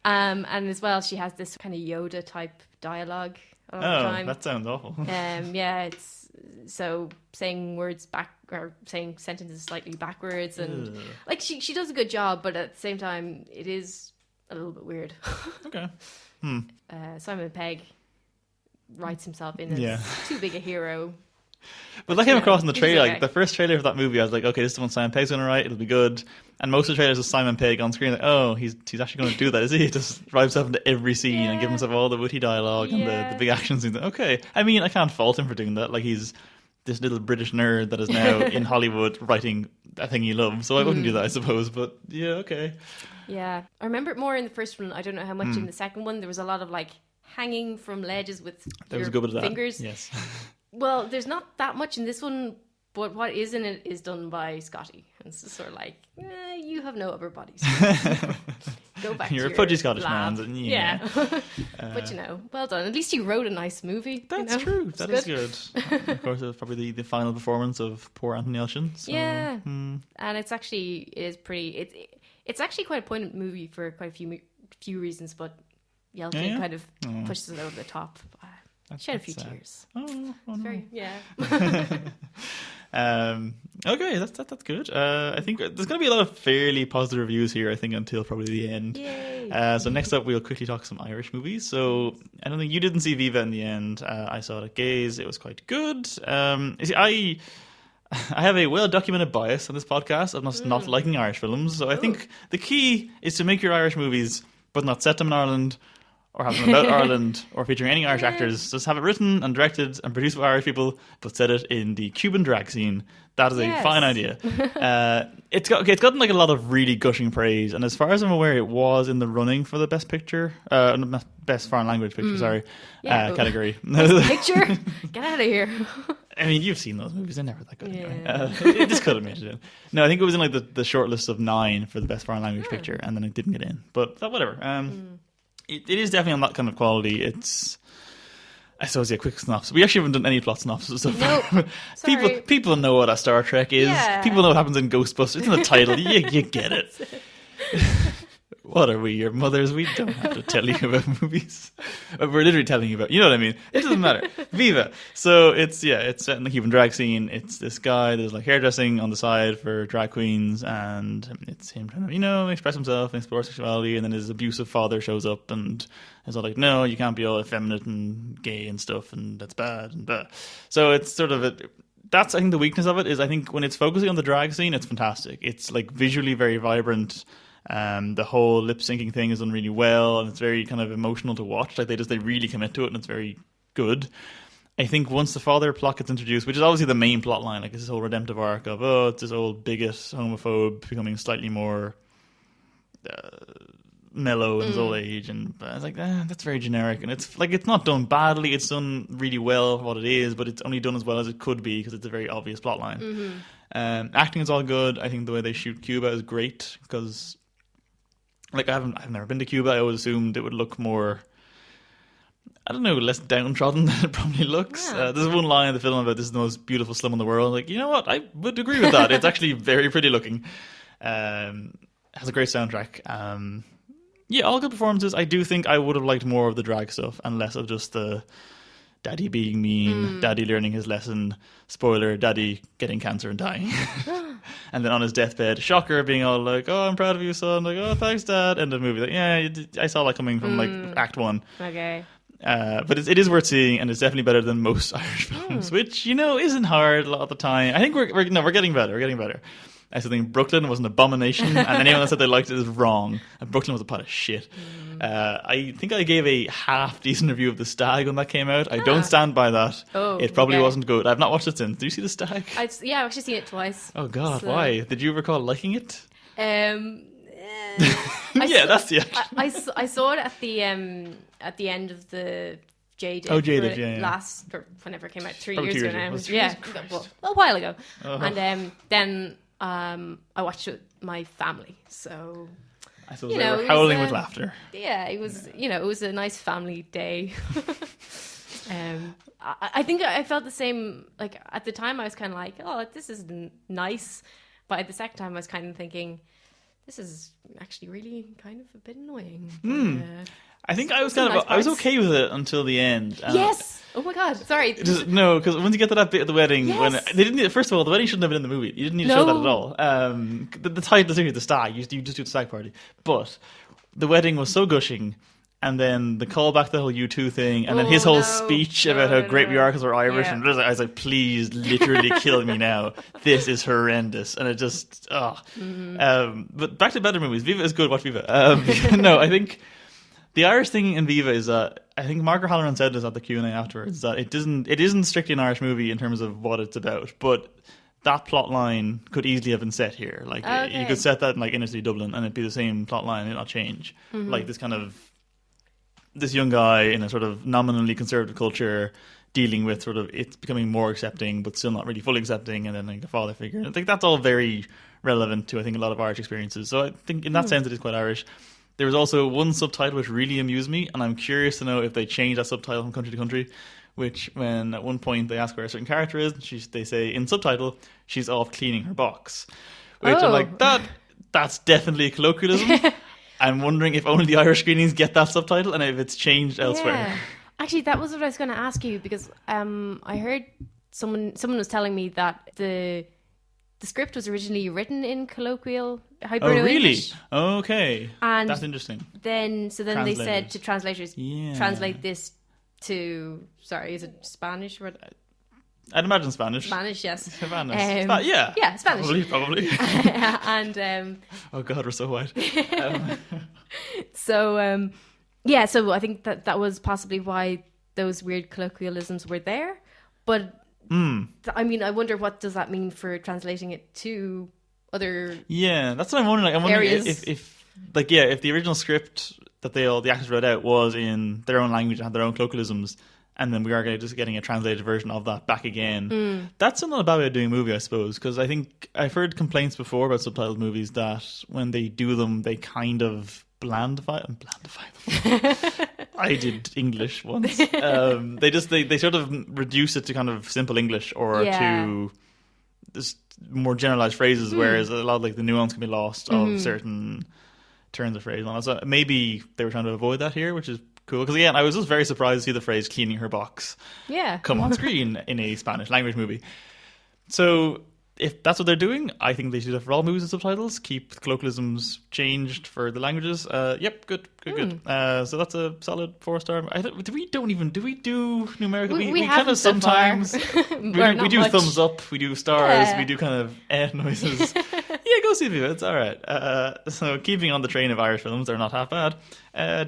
as well, she has this kind of Yoda type dialogue all the time. That sounds awful. It's so saying words back or saying sentences slightly backwards, and like she does a good job, but at the same time, it is a little bit weird. Okay. Simon Pegg writes himself in as too big a hero. But that came across in the trailer. okay. Like the first trailer for that movie, I was like, okay, this is the one Simon Pegg's going to write. It'll be good. And most of the trailers is Simon Pegg on screen. Like, oh, he's actually going to do that, is he? He just drives himself into every scene and give himself all the witty dialogue and the big action scenes. Okay, I mean, I can't fault him for doing that. Like he's this little British nerd that is now in Hollywood writing a thing he loves. So I wouldn't do that, I suppose. But yeah, okay. Yeah, I remember it more in the first one. I don't know how much in the second one. There was a lot of like hanging from ledges with There was a good bit of that. fingers. Yes. Well, there's not that much in this one, but what is in it is done by Scotty. And it's just sort of like, you have no upper bodies. Go back You're to a pudgy your Scottish lab. man. Yeah. But well done. At least you wrote a nice movie. That's true. That is good. Of course, it was probably the final performance of poor Anthony Elchin. So, yeah. And it's pretty... It's actually quite a poignant movie for quite a few reasons, but Yelchin kind of pushes it over the top. Shed a few tears. Oh, no. Very, yeah. Okay, that's good. I think there's going to be a lot of fairly positive reviews here, I think, until probably the end. Yay. So next up, we'll quickly talk some Irish movies. So I don't think you didn't see Viva in the end. I saw it at Gaze. It was quite good. You see, I have a well-documented bias on this podcast of not liking Irish films. So I think the key is to make your Irish movies, but not set them in Ireland, or have them about Ireland, or featuring any Irish actors. Just have it written and directed and produced by Irish people, but set it in the Cuban drag scene. That is a fine idea. It's gotten like a lot of really gushing praise, and as far as I'm aware, it was in the running for the best picture, best foreign language picture. Category. Picture, get out of here. I mean, you've seen those movies; they're never that good. Anyway. It just could have made it in. No, I think it was in like the short list of 9 for the best foreign language picture, and then it didn't get in. But whatever. It is definitely on that kind of quality. It's, I suppose, quick synopsis. We actually haven't done any plot synopsis so far. Nope. People know what a Star Trek is. Yeah. People know what happens in Ghostbusters. It's in the title. You get it. What are we, your mothers? We don't have to tell you about movies. We're literally telling you about, you know what I mean? It doesn't matter. Viva. So it's set in the Cuban drag scene. It's this guy, there's like hairdressing on the side for drag queens, and it's him trying to, express himself and explore sexuality, and then his abusive father shows up and is all like, no, you can't be all effeminate and gay and stuff, and that's bad and blah. So it's sort of that's, I think, the weakness of it is, I think when it's focusing on the drag scene, it's fantastic. It's like visually very vibrant. The whole lip syncing thing is done really well, and it's very kind of emotional to watch. Like they really commit to it, and it's very good. I think once the father plot gets introduced, which is obviously the main plot line, like it's this whole redemptive arc of it's this old bigot homophobe becoming slightly more mellow in his old age, and I was like, that's very generic, and it's like, it's not done badly, it's done really well for what it is, but it's only done as well as it could be because it's a very obvious plot line. Acting is all good. I think the way they shoot Cuba is great, because like I've never been to Cuba. I always assumed it would look more, I don't know, less downtrodden than it probably looks. There's one line in the film about this is the most beautiful slum in the world. Like, you know what? I would agree with that. It's actually very pretty looking. Has a great soundtrack. All good performances. I do think I would have liked more of the drag stuff and less of just the daddy being mean, daddy learning his lesson, spoiler, daddy getting cancer and dying. And then on his deathbed, shocker, being all like, oh, I'm proud of you, son. Like, oh, thanks, dad. End of the movie. Like, I saw that coming from like Act 1. Okay. But it is worth seeing, and it's definitely better than most Irish films, which, isn't hard a lot of the time. I think we're getting better. We're getting better. I still think Brooklyn was an abomination, and anyone that said they liked it is wrong. And Brooklyn was a pot of shit. I think I gave a half-decent review of The Stag when that came out. I don't stand by that. It probably wasn't good. I've not watched it since. Did you see The Stag? I've actually seen it twice. Oh, God, why? Did you recall liking it? That's the action. I saw it at the end of the Jaded. Oh, Jaded, last, or whenever it came out, 3 Probably years 2 ago years now. ago. A while ago. And then I watched it with my family. So I suppose they were howling with laughter. Yeah, it was. It was a nice family day. I think I felt the same. Like at the time, I was kind of like, "Oh, this is nice," but at the second time, I was kind of thinking, "This is actually really kind of a bit annoying." I think I was I was okay with it until the end. Yes. Oh my God. Sorry. No, because once you get to that bit at the wedding, when they didn't. First of all, the wedding shouldn't have been in the movie. You didn't need to show that at all. The title is the stag. You just do the stag party. But the wedding was so gushing, and then the callback to the whole U2 thing, and then his whole speech about how great we are because we're Irish, and I was like, please, literally kill me now. This is horrendous, and it just but back to better movies. Viva is good. Watch Viva. No, I think. The Irish thing in Viva is that I think Margaret Halloran said this at the Q&A afterwards, that it isn't strictly an Irish movie in terms of what it's about, but that plot line could easily have been set here. Like you could set that in like inner city Dublin and it'd be the same plot line and it'd not change. Like this young guy in a sort of nominally conservative culture dealing with sort of it's becoming more accepting but still not really fully accepting, and then like the father figure. I think that's all very relevant to I think a lot of Irish experiences. So I think in that sense it is quite Irish. There was also one subtitle which really amused me, and I'm curious to know if they change that subtitle from country to country, which when at one point they ask where a certain character is, they say in subtitle, she's off cleaning her box. Which I'm like, that's definitely a colloquialism. I'm wondering if only the Irish screenings get that subtitle and if it's changed elsewhere. Yeah. Actually, that was what I was going to ask you, because I heard someone was telling me that the script was originally written in colloquial Hiberno English. Okay. And that's interesting. Then they said to translators, translate this to, is it Spanish? I'd imagine Spanish. Spanish, yes. Spanish. Spanish. Probably. And oh God, we're so white. Yeah, so I think that was possibly why those weird colloquialisms were there. But I mean, I wonder what does that mean for translating it to other. Yeah, that's what I'm wondering. Like, I'm wondering areas. if the original script that the actors wrote out was in their own language and had their own colloquialisms, and then we are just getting a translated version of that back again. That's not a bad way of doing a movie, I suppose, because I think I've heard complaints before about subtitled movies that when they do them, they kind of blandify them. I did English once. They sort of reduce it to kind of simple English or to just more generalized phrases, whereas a lot of like the nuance can be lost of certain turns of phrase. So maybe they were trying to avoid that here, which is cool. Because again, I was just very surprised to see the phrase "cleaning her box" come on screen in a Spanish language movie. So if that's what they're doing, I think they should have for all movies with subtitles. Keep the colloquialisms changed for the languages. Yep, good. So that's a solid 4-star. Do we do numerical? We kind of so sometimes we do much. thumbs up, we do stars, we do kind of noises. Yeah, go see Viva. It's all right. So keeping on the train of Irish films, they're not half bad.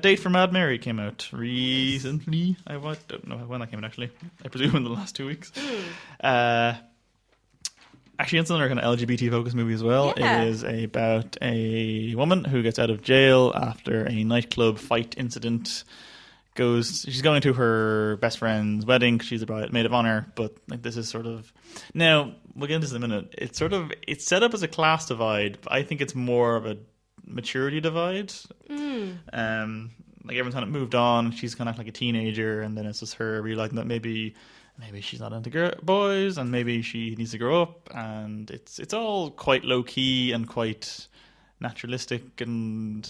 Date for Mad Mary came out recently. I don't know when that came out actually. I presume in the last 2 weeks. Actually, it's another kind of LGBT-focused movie as well. Yeah. It is about a woman who gets out of jail after a nightclub fight incident. She's going to her best friend's wedding. She's a maid of honor, but like this is sort of now we'll get into this in a minute. It's set up as a class divide, but I think it's more of a maturity divide. Like everyone's kind of moved on. She's kind of like a teenager, and then it's just her realizing that maybe she's not into boys, and maybe she needs to grow up, and it's all quite low key and quite naturalistic and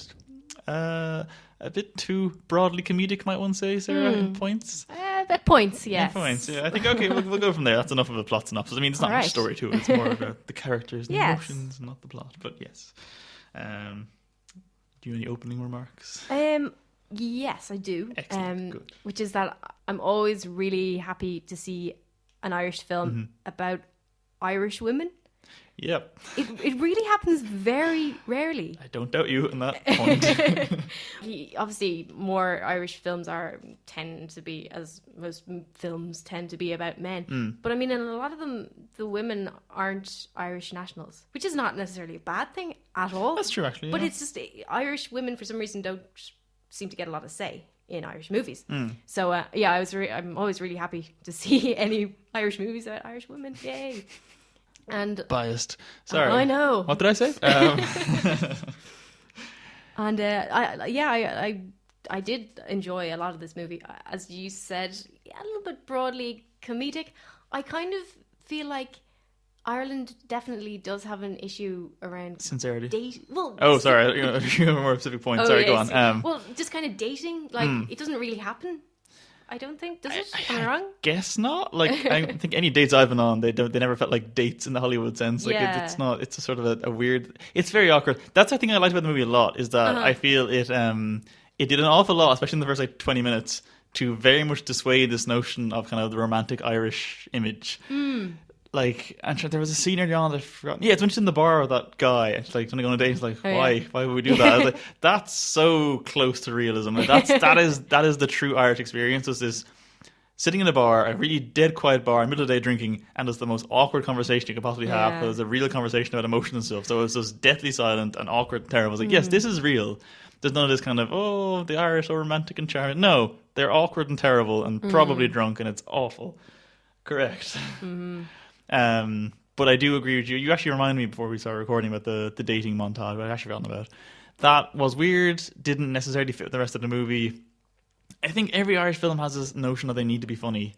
a bit too broadly comedic, might one say, Sarah, in points. At points, yes. In points, yeah. I think okay, we'll go from there. That's enough of a plot synopsis. I mean, it's not much story to it. It's more about the characters and emotions, and not the plot. But yes, do you have any opening remarks? Yes, I do. Excellent. Good. Which is that I'm always really happy to see an Irish film about Irish women. Yep. It really happens very rarely. I don't doubt you on that point. Obviously, more Irish films tend to be, as most films tend to be, about men. But I mean, in a lot of them, the women aren't Irish nationals, which is not necessarily a bad thing at all. That's true, actually. But it's just Irish women, for some reason, don't seem to get a lot of say in Irish movies. So I'm always really happy to see any Irish movies about Irish women. Yay! And biased. Sorry, I know. What did I say? And I did enjoy a lot of this movie. As you said, a little bit broadly comedic. I kind of feel like Ireland definitely does have an issue around sincerity. Sorry, you have a more specific point. Sorry, go on. Well, just kind of dating, like it doesn't really happen. I don't think. Does it? Am I wrong? Guess not. Like I think any dates I've been on, they never felt like dates in the Hollywood sense. Like it's not. It's a sort of a weird. It's very awkward. That's the thing I liked about the movie a lot is that I feel it did an awful lot, especially in the first like 20 minutes, to very much dissuade this notion of kind of the romantic Irish image. Like, and there was a scene early on that I forgot. Yeah, it's mentioned in the bar with that guy. And she's like, trying to go on a date. It's like, why? Yeah. Why would we do that? I was like, that's so close to realism. Like, that is the true Irish experience. It's this sitting in a bar, a really dead quiet bar, middle of the day drinking, and it's the most awkward conversation you could possibly have. Because it's a real conversation about emotion and stuff. So it was just deathly silent and awkward and terrible. I was like, yes, this is real. There's none of this kind of, the Irish are romantic and charming. No, they're awkward and terrible and probably drunk, and it's awful. Correct. But I do agree with you. You actually reminded me before we started recording about the dating montage, but I actually forgotten about. That was weird, didn't necessarily fit the rest of the movie. I think every Irish film has this notion that they need to be funny.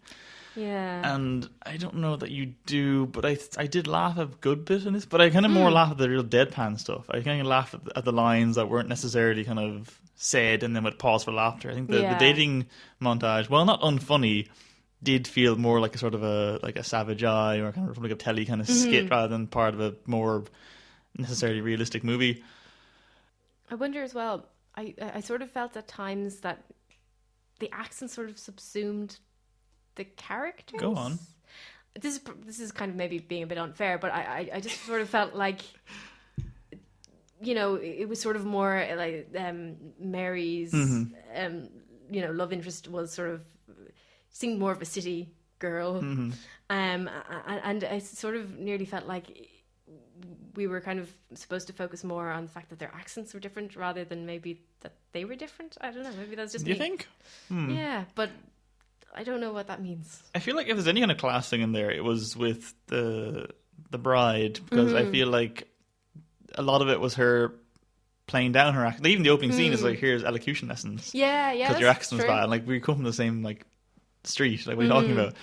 Yeah. And I don't know that you do, but I did laugh a good bit in this, but I kind of more laugh at the real deadpan stuff. I kind of laugh at the lines that weren't necessarily kind of said and then would pause for laughter. I think the dating montage, while not unfunny, did feel more like a sort of a Savage Eye or kind of Republic of Telly kind of skit rather than part of a more necessarily realistic movie. I wonder as well, I sort of felt at times that the accent sort of subsumed the characters. Go on. This is kind of maybe being a bit unfair, but I just sort of felt like you know, it was sort of more like Mary's, you know, love interest was sort of seemed more of a city girl, and I sort of nearly felt like we were kind of supposed to focus more on the fact that their accents were different rather than maybe that they were different. I don't know. Maybe that's just Do you me. think? Yeah, but I don't know what that means. I feel like if there's any kind of class thing in there, it was with the bride, because I feel like a lot of it was her playing down her accent. Even the opening scene is like, here's elocution lessons. Yeah, because your accent was bad. Like, we come from the same like street. Like, what are you talking about?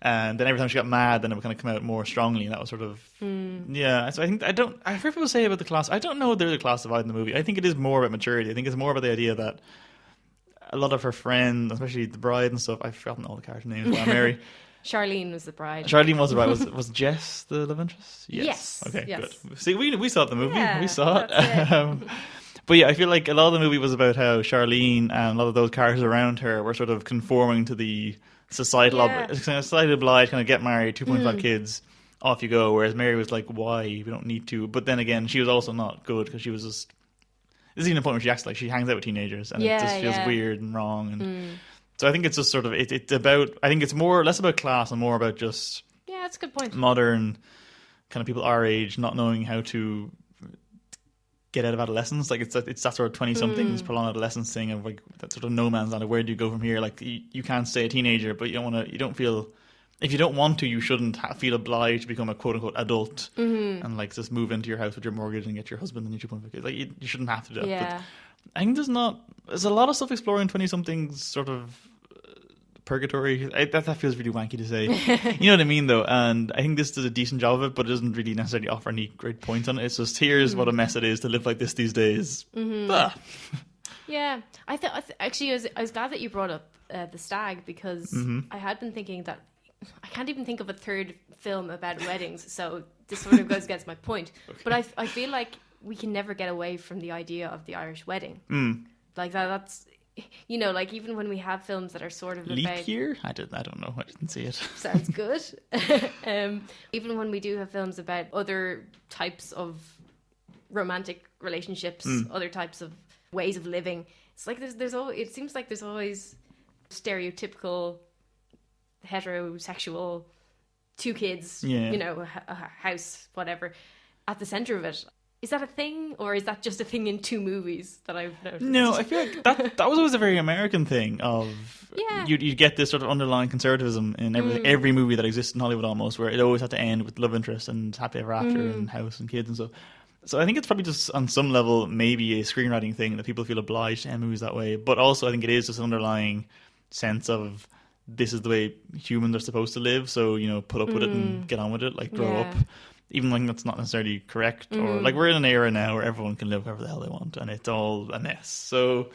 And then every time she got mad, then it would kind of come out more strongly, and that was sort of yeah. So I've heard people say about the class. I don't know if there's a class divide in the movie. I think it is more about maturity. I think it's more about the idea that a lot of her friends, especially the bride and stuff, I've forgotten all the character names. Well, Mary. Charlene was the bride. Charlene was the bride. Was Jess the love interest? Yes. Okay, yes. Good. See, we saw the movie. Yeah, we saw it. that's But yeah, I feel like a lot of the movie was about how Charlene and a lot of those characters around her were sort of conforming to the societal obliged, kind of get married, 2.5 kids, off you go. Whereas Mary was like, why? We don't need to. But then again, she was also not good because she was just... This is even a point where she acts like she hangs out with teenagers, and it just feels weird and wrong. And so I think it's just sort of... It's about... I think it's less about class and more about just... Yeah, that's a good point. Modern kind of people our age not knowing how to get out of adolescence. Like, it's that sort of 20-somethings prolonged adolescence thing of like that sort of no man's land of where do you go from here. Like, you can't stay a teenager, but you don't feel, if you don't want to, you shouldn't feel obliged to become a quote-unquote adult and like just move into your house with your mortgage and get your husband and your 2.5 kids. Like, you shouldn't have to do that. Yeah. But I think there's a lot of stuff exploring 20-somethings sort of purgatory. That feels really wanky to say. You know what I mean, though? And I think this does a decent job of it, but it doesn't really necessarily offer any great points on it. It's just, here's what a mess it is to live like this these days. Yeah. Actually, I was glad that you brought up The Stag, because I had been thinking that I can't even think of a third film about weddings, so this sort of goes against my point. Okay. But I feel like we can never get away from the idea of the Irish wedding. Like that's... You know, like even when we have films that are sort of Leap about... Year? I don't know. I didn't see it. Sounds good. Even when we do have films about other types of romantic relationships, other types of ways of living, it's like there's always, it seems like there's always stereotypical heterosexual 2 kids, you know, a house, whatever, at the center of it. Is that a thing, or is that just a thing in 2 movies that I've noticed? No, I feel like that was always a very American thing of you get this sort of underlying conservatism in every movie that exists in Hollywood almost, where it always had to end with love interest and happy ever after and house and kids and stuff. So I think it's probably just on some level maybe a screenwriting thing that people feel obliged to end movies that way. But also I think it is just an underlying sense of this is the way humans are supposed to live. So, you know, put up with it and get on with it, like grow up. Even when that's not necessarily correct, or like we're in an era now where everyone can live however the hell they want, and it's all a mess. So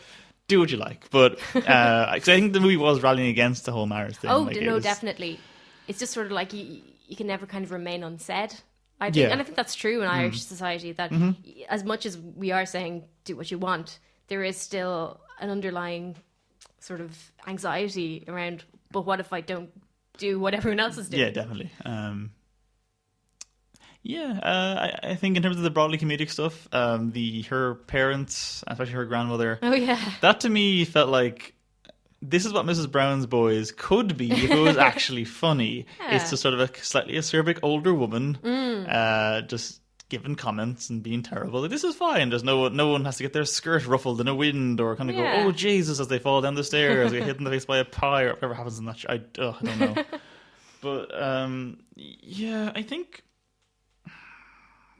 do what you like. But cause I think the movie was rallying against the whole marriage thing. Oh, like, no, definitely. It's just sort of like you can never kind of remain unsaid. I think, and I think that's true in Irish society. That as much as we are saying do what you want, there is still an underlying sort of anxiety around. But what if I don't do what everyone else is doing? Yeah, definitely. I think in terms of the broadly comedic stuff, her parents, especially her grandmother, that to me felt like this is what Mrs. Brown's Boys could be if it was actually funny. It's just sort of a slightly acerbic older woman, just giving comments and being terrible. Like, this is fine. There's no one has to get their skirt ruffled in a wind or kind of go, oh Jesus, as they fall down the stairs, get hit in the face by a pie or whatever happens in that. I don't know. But I think.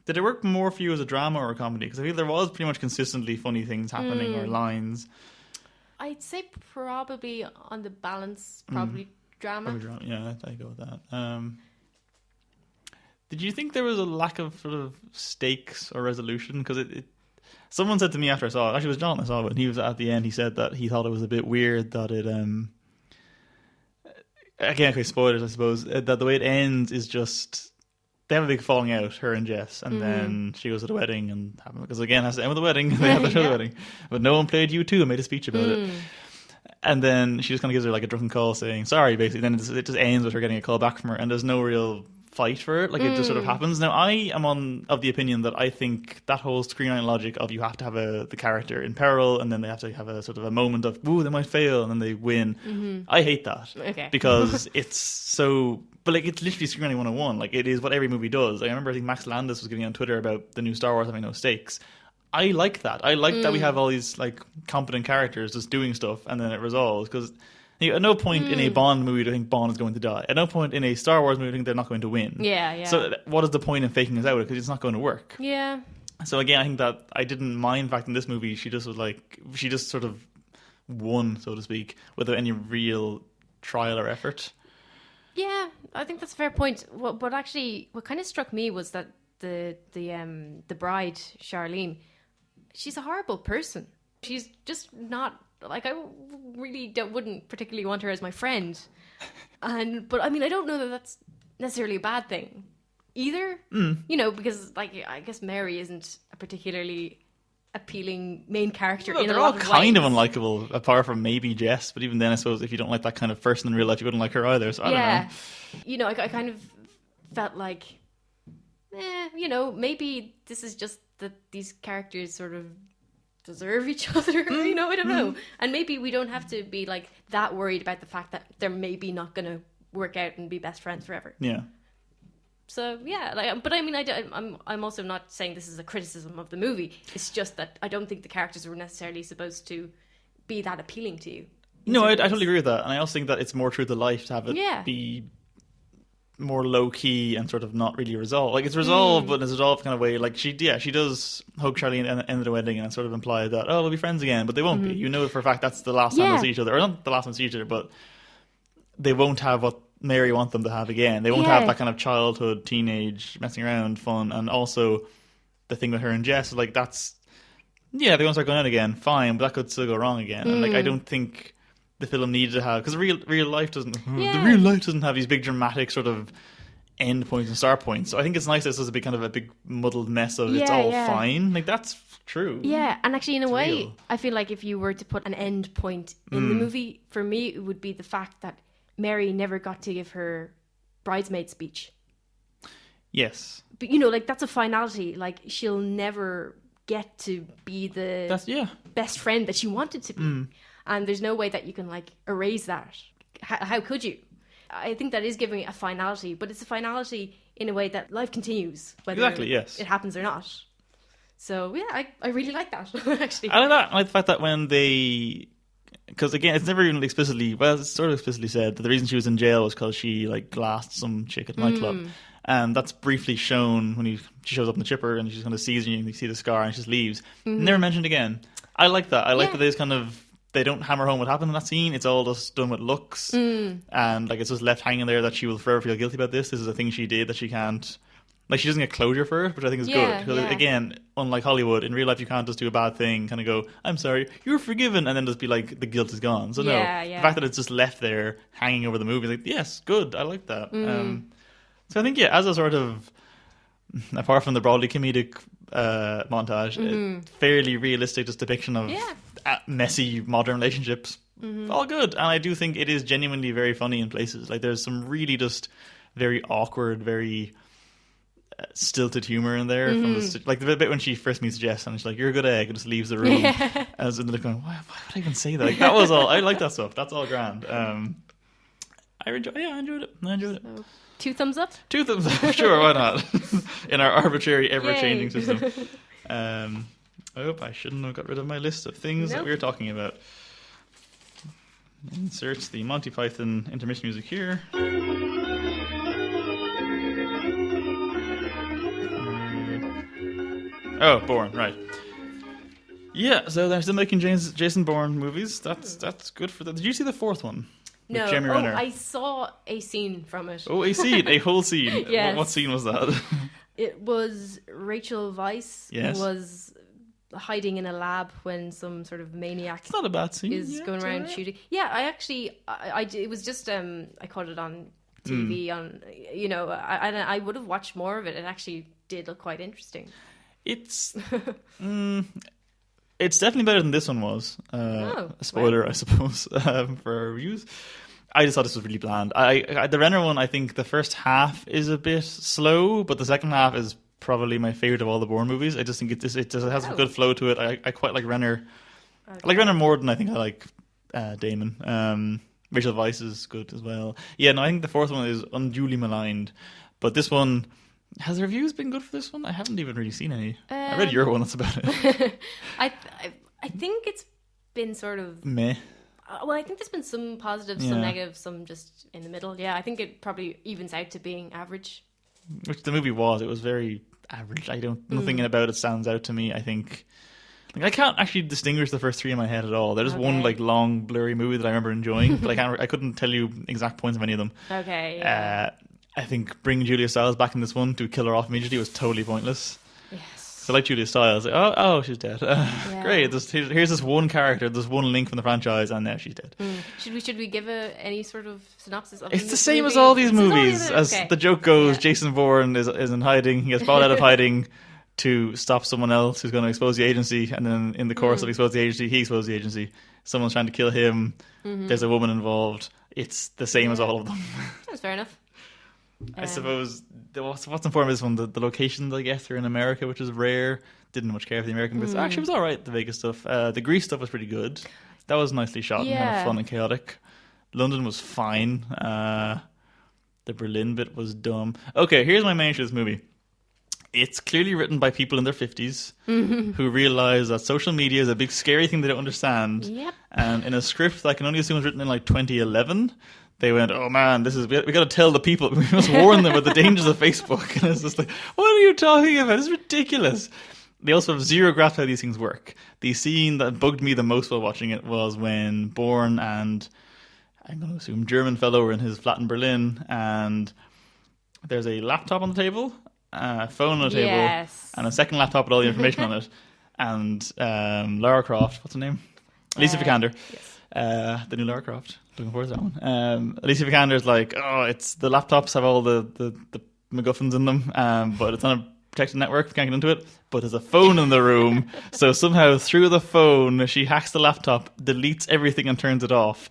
Did it work more for you as a drama or a comedy? Because I feel there was pretty much consistently funny things happening or lines. I'd say probably on the balance, drama. Probably drama. Yeah, I go with that. Did you think there was a lack of sort of stakes or resolution? Because someone said to me after I saw it, actually it was John I saw it, and he was at the end, he said that he thought it was a bit weird that it... I can't quite spoil it, I suppose. That the way it ends is just... They have a big falling out, her and Jess, and then she goes to the wedding, and because again, it has to end with the wedding. They have to show the wedding, but no one played U2 and made a speech about it. And then she just kind of gives her like a drunken call saying sorry, basically. Then it just ends with her getting a call back from her, and there's no real fight for it. Like it just sort of happens. Now I am of the opinion that I think that whole screenwriting logic of you have to have the character in peril and then they have to have a sort of a moment of ooh, they might fail and then they win. I hate that. Okay. Because it's so, but like it's literally screenwriting 101. Like it is what every movie does. I remember I think Max Landis was giving on Twitter about the new Star Wars having no stakes. I like that. I like that we have all these like competent characters just doing stuff and then it resolves because at no point in a Bond movie do I think Bond is going to die. At no point in a Star Wars movie do I think they're not going to win. Yeah. So what is the point in faking this out? Because it's not going to work. Yeah. So again, I think that I didn't mind the fact in this movie she just sort of won, so to speak, without any real trial or effort. Yeah, I think that's a fair point. But actually, what kind of struck me was that the bride, Charlene, she's a horrible person. She's just not... Like, I really wouldn't particularly want her as my friend. But, I mean, I don't know that that's necessarily a bad thing either. You know, because, like, I guess Mary isn't a particularly appealing main character in a lot of ways. They're all kind of unlikable, apart from maybe Jess. But even then, I suppose, if you don't like that kind of person in real life, you wouldn't like her either. So I don't know. You know, I kind of felt like, you know, maybe this is just that these characters sort of deserve each other, you know, I don't know. And maybe we don't have to be like that worried about the fact that they're maybe not going to work out and be best friends forever. Yeah. So yeah, like, but I mean, I'm also not saying this is a criticism of the movie. It's just that I don't think the characters were necessarily supposed to be that appealing to you. No, I totally agree with that, and I also think that it's more true to life to have it be more low key and sort of not really resolved. Like it's resolved, but it's resolved kind of way. Like she does hug Charlie at the end of the wedding, and it's sort of implied that they'll be friends again, but they won't be. You know for a fact that's the last time they'll see each other, or not the last time they see each other, but they won't have what Mary wants them to have again. They won't have that kind of childhood, teenage messing around fun, and also the thing with her and Jess, like that's they're going to start going out again, fine, but that could still go wrong again. And like I don't think the film needed to have, because real life doesn't. The real life doesn't have these big dramatic sort of end points and start points. So I think it's nice that this is a big muddled mess of it's all fine. Like that's true. Yeah, and actually in a way, real. I feel like if you were to put an end point in the movie, for me it would be the fact that Mary never got to give her bridesmaid speech. Yes. But you know, like that's a finality. Like she'll never get to be the best friend that she wanted to be. And there's no way that you can like erase that. How could you? I think that is giving it a finality, but it's a finality in a way that life continues, whether it happens or not. So yeah, I really like that actually. I like that. I like the fact that when they, because again, it's never even explicitly, well, it's sort of explicitly said that the reason she was in jail was because she like glassed some chick at the nightclub. And that's briefly shown when she shows up in the chipper and she's kind of sees you see the scar and she just leaves. Never mentioned again. I like that. I like that they just kind of, they don't hammer home what happened in that scene. It's all just done with looks. And like it's just left hanging there that she will forever feel guilty about this. This is a thing she did that she can't, like she doesn't get closure for it, which I think is good. Because again, unlike Hollywood, in real life you can't just do a bad thing, kind of go, I'm sorry, you're forgiven, and then just be like, the guilt is gone. So no, the fact that it's just left there hanging over the movie, like, yes, good, I like that. So I think, as a sort of, apart from the broadly comedic montage, a fairly realistic just depiction of messy modern relationships, all good. And I do think it is genuinely very funny in places. Like there's some really just very awkward, very stilted humor in there. From like the bit when she first meets Jess and she's like, you're a good egg, and just leaves the room. And I was in the look going, why would I even say that? Like, that was all, I like that stuff. That's all grand. I enjoyed it. So, 2 thumbs up? 2 thumbs up, sure, why not? In our arbitrary, ever-changing system. I shouldn't have got rid of my list of things that we were talking about. Insert the Monty Python intermission music here. Bourne, right. Yeah, so they're still making Jason Bourne movies. That's good for them. Did you see the 4th one? No, Jeremy Renner? I saw a scene from it. Oh, a scene, a whole scene. Yes. What scene was that? It was Rachel Weisz who was hiding in a lab when some sort of maniac It's not a bad scene. is going around shooting. Yeah, I actually, it was just, I caught it on TV, on, you know, I would have watched more of it. It actually did look quite interesting. It's it's definitely better than this one was. A spoiler, I suppose, for our reviews. I just thought this was really bland. The Renner one, I think the first half is a bit slow, but the second half is probably my favorite of all the Bourne movies. I just think it has a good flow to it. I quite like Renner. Okay. I like Renner more than I think I like Damon. Rachel Weisz is good as well. Yeah, no, I think the fourth one is unduly maligned, but this one, has the reviews been good for this one? I haven't even really seen any. I read your one. That's about it. I think it's been sort of meh. Well, I think there's been some positives, some negatives, some just in the middle. Yeah, I think it probably evens out to being average. Which the movie was. It was very average. Nothing about it stands out to me. I think I can't actually distinguish the first three in my head at all. There's one like long, blurry movie that I remember enjoying, but I couldn't tell you exact points of any of them. Okay. Yeah. I think bringing Julia Stiles back in this one to kill her off immediately was totally pointless. Yes. So like Julia Stiles, oh, she's dead. Great. Here's this one character, this one link from the franchise, and now she's dead. Should we give any sort of synopsis of It's the same as all these movies. As the joke goes, Jason Bourne is in hiding. He gets brought out of hiding to stop someone else who's going to expose the agency, and then in the course of exposing the agency, he exposed the agency. Someone's trying to kill him. There's a woman involved. It's the same as all of them. That's fair enough. I suppose what's important is one the locations, I guess, are in America, which is rare. Didn't much care for the American bits. Actually, it was all right. The Vegas stuff, the Greece stuff was pretty good. That was nicely shot and kind of fun and chaotic. London was fine. The Berlin bit was dumb. Okay, here's my main issue with this movie. It's clearly written by people in their 50s who realise that social media is a big scary thing they don't understand. Yep. And in a script that I can only assume was written in like 2011. They went, oh man, we got to tell the people, we must warn them about the dangers of Facebook. And it's just like, what are you talking about? It's ridiculous. They also have zero grasp how these things work. The scene that bugged me the most while watching it was when Bourne and, I'm going to assume, German fellow were in his flat in Berlin, and there's a laptop on the table, a phone on the table, and a second laptop with all the information on it. And Lara Croft, what's her name? Alicia Vikander. Yes. The new Lara Croft. Looking forward to that one. Alicia Vikander's like, it's the laptops have all the MacGuffins in them, but it's on a protected network. We can't get into it. But there's a phone in the room, so somehow through the phone she hacks the laptop, deletes everything, and turns it off.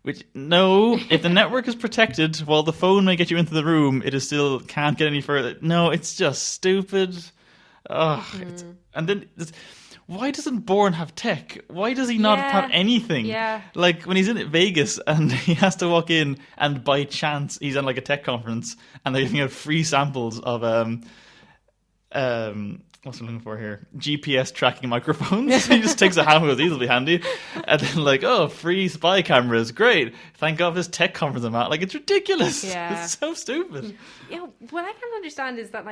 Which no, if the network is protected, while the phone may get you into the room, it is still can't get any further. No, it's just stupid. And then. Why doesn't Bourne have tech? Why does he not have anything? Yeah. Like when he's in Vegas and he has to walk in and by chance he's on like a tech conference and they're giving out free samples of what's I'm looking for here? GPS tracking microphones. He just takes a handful of these, will be handy. And then free spy cameras. Great. Thank God for this tech conference I'm at. Like, it's ridiculous. Yeah. It's so stupid. What I can't understand is that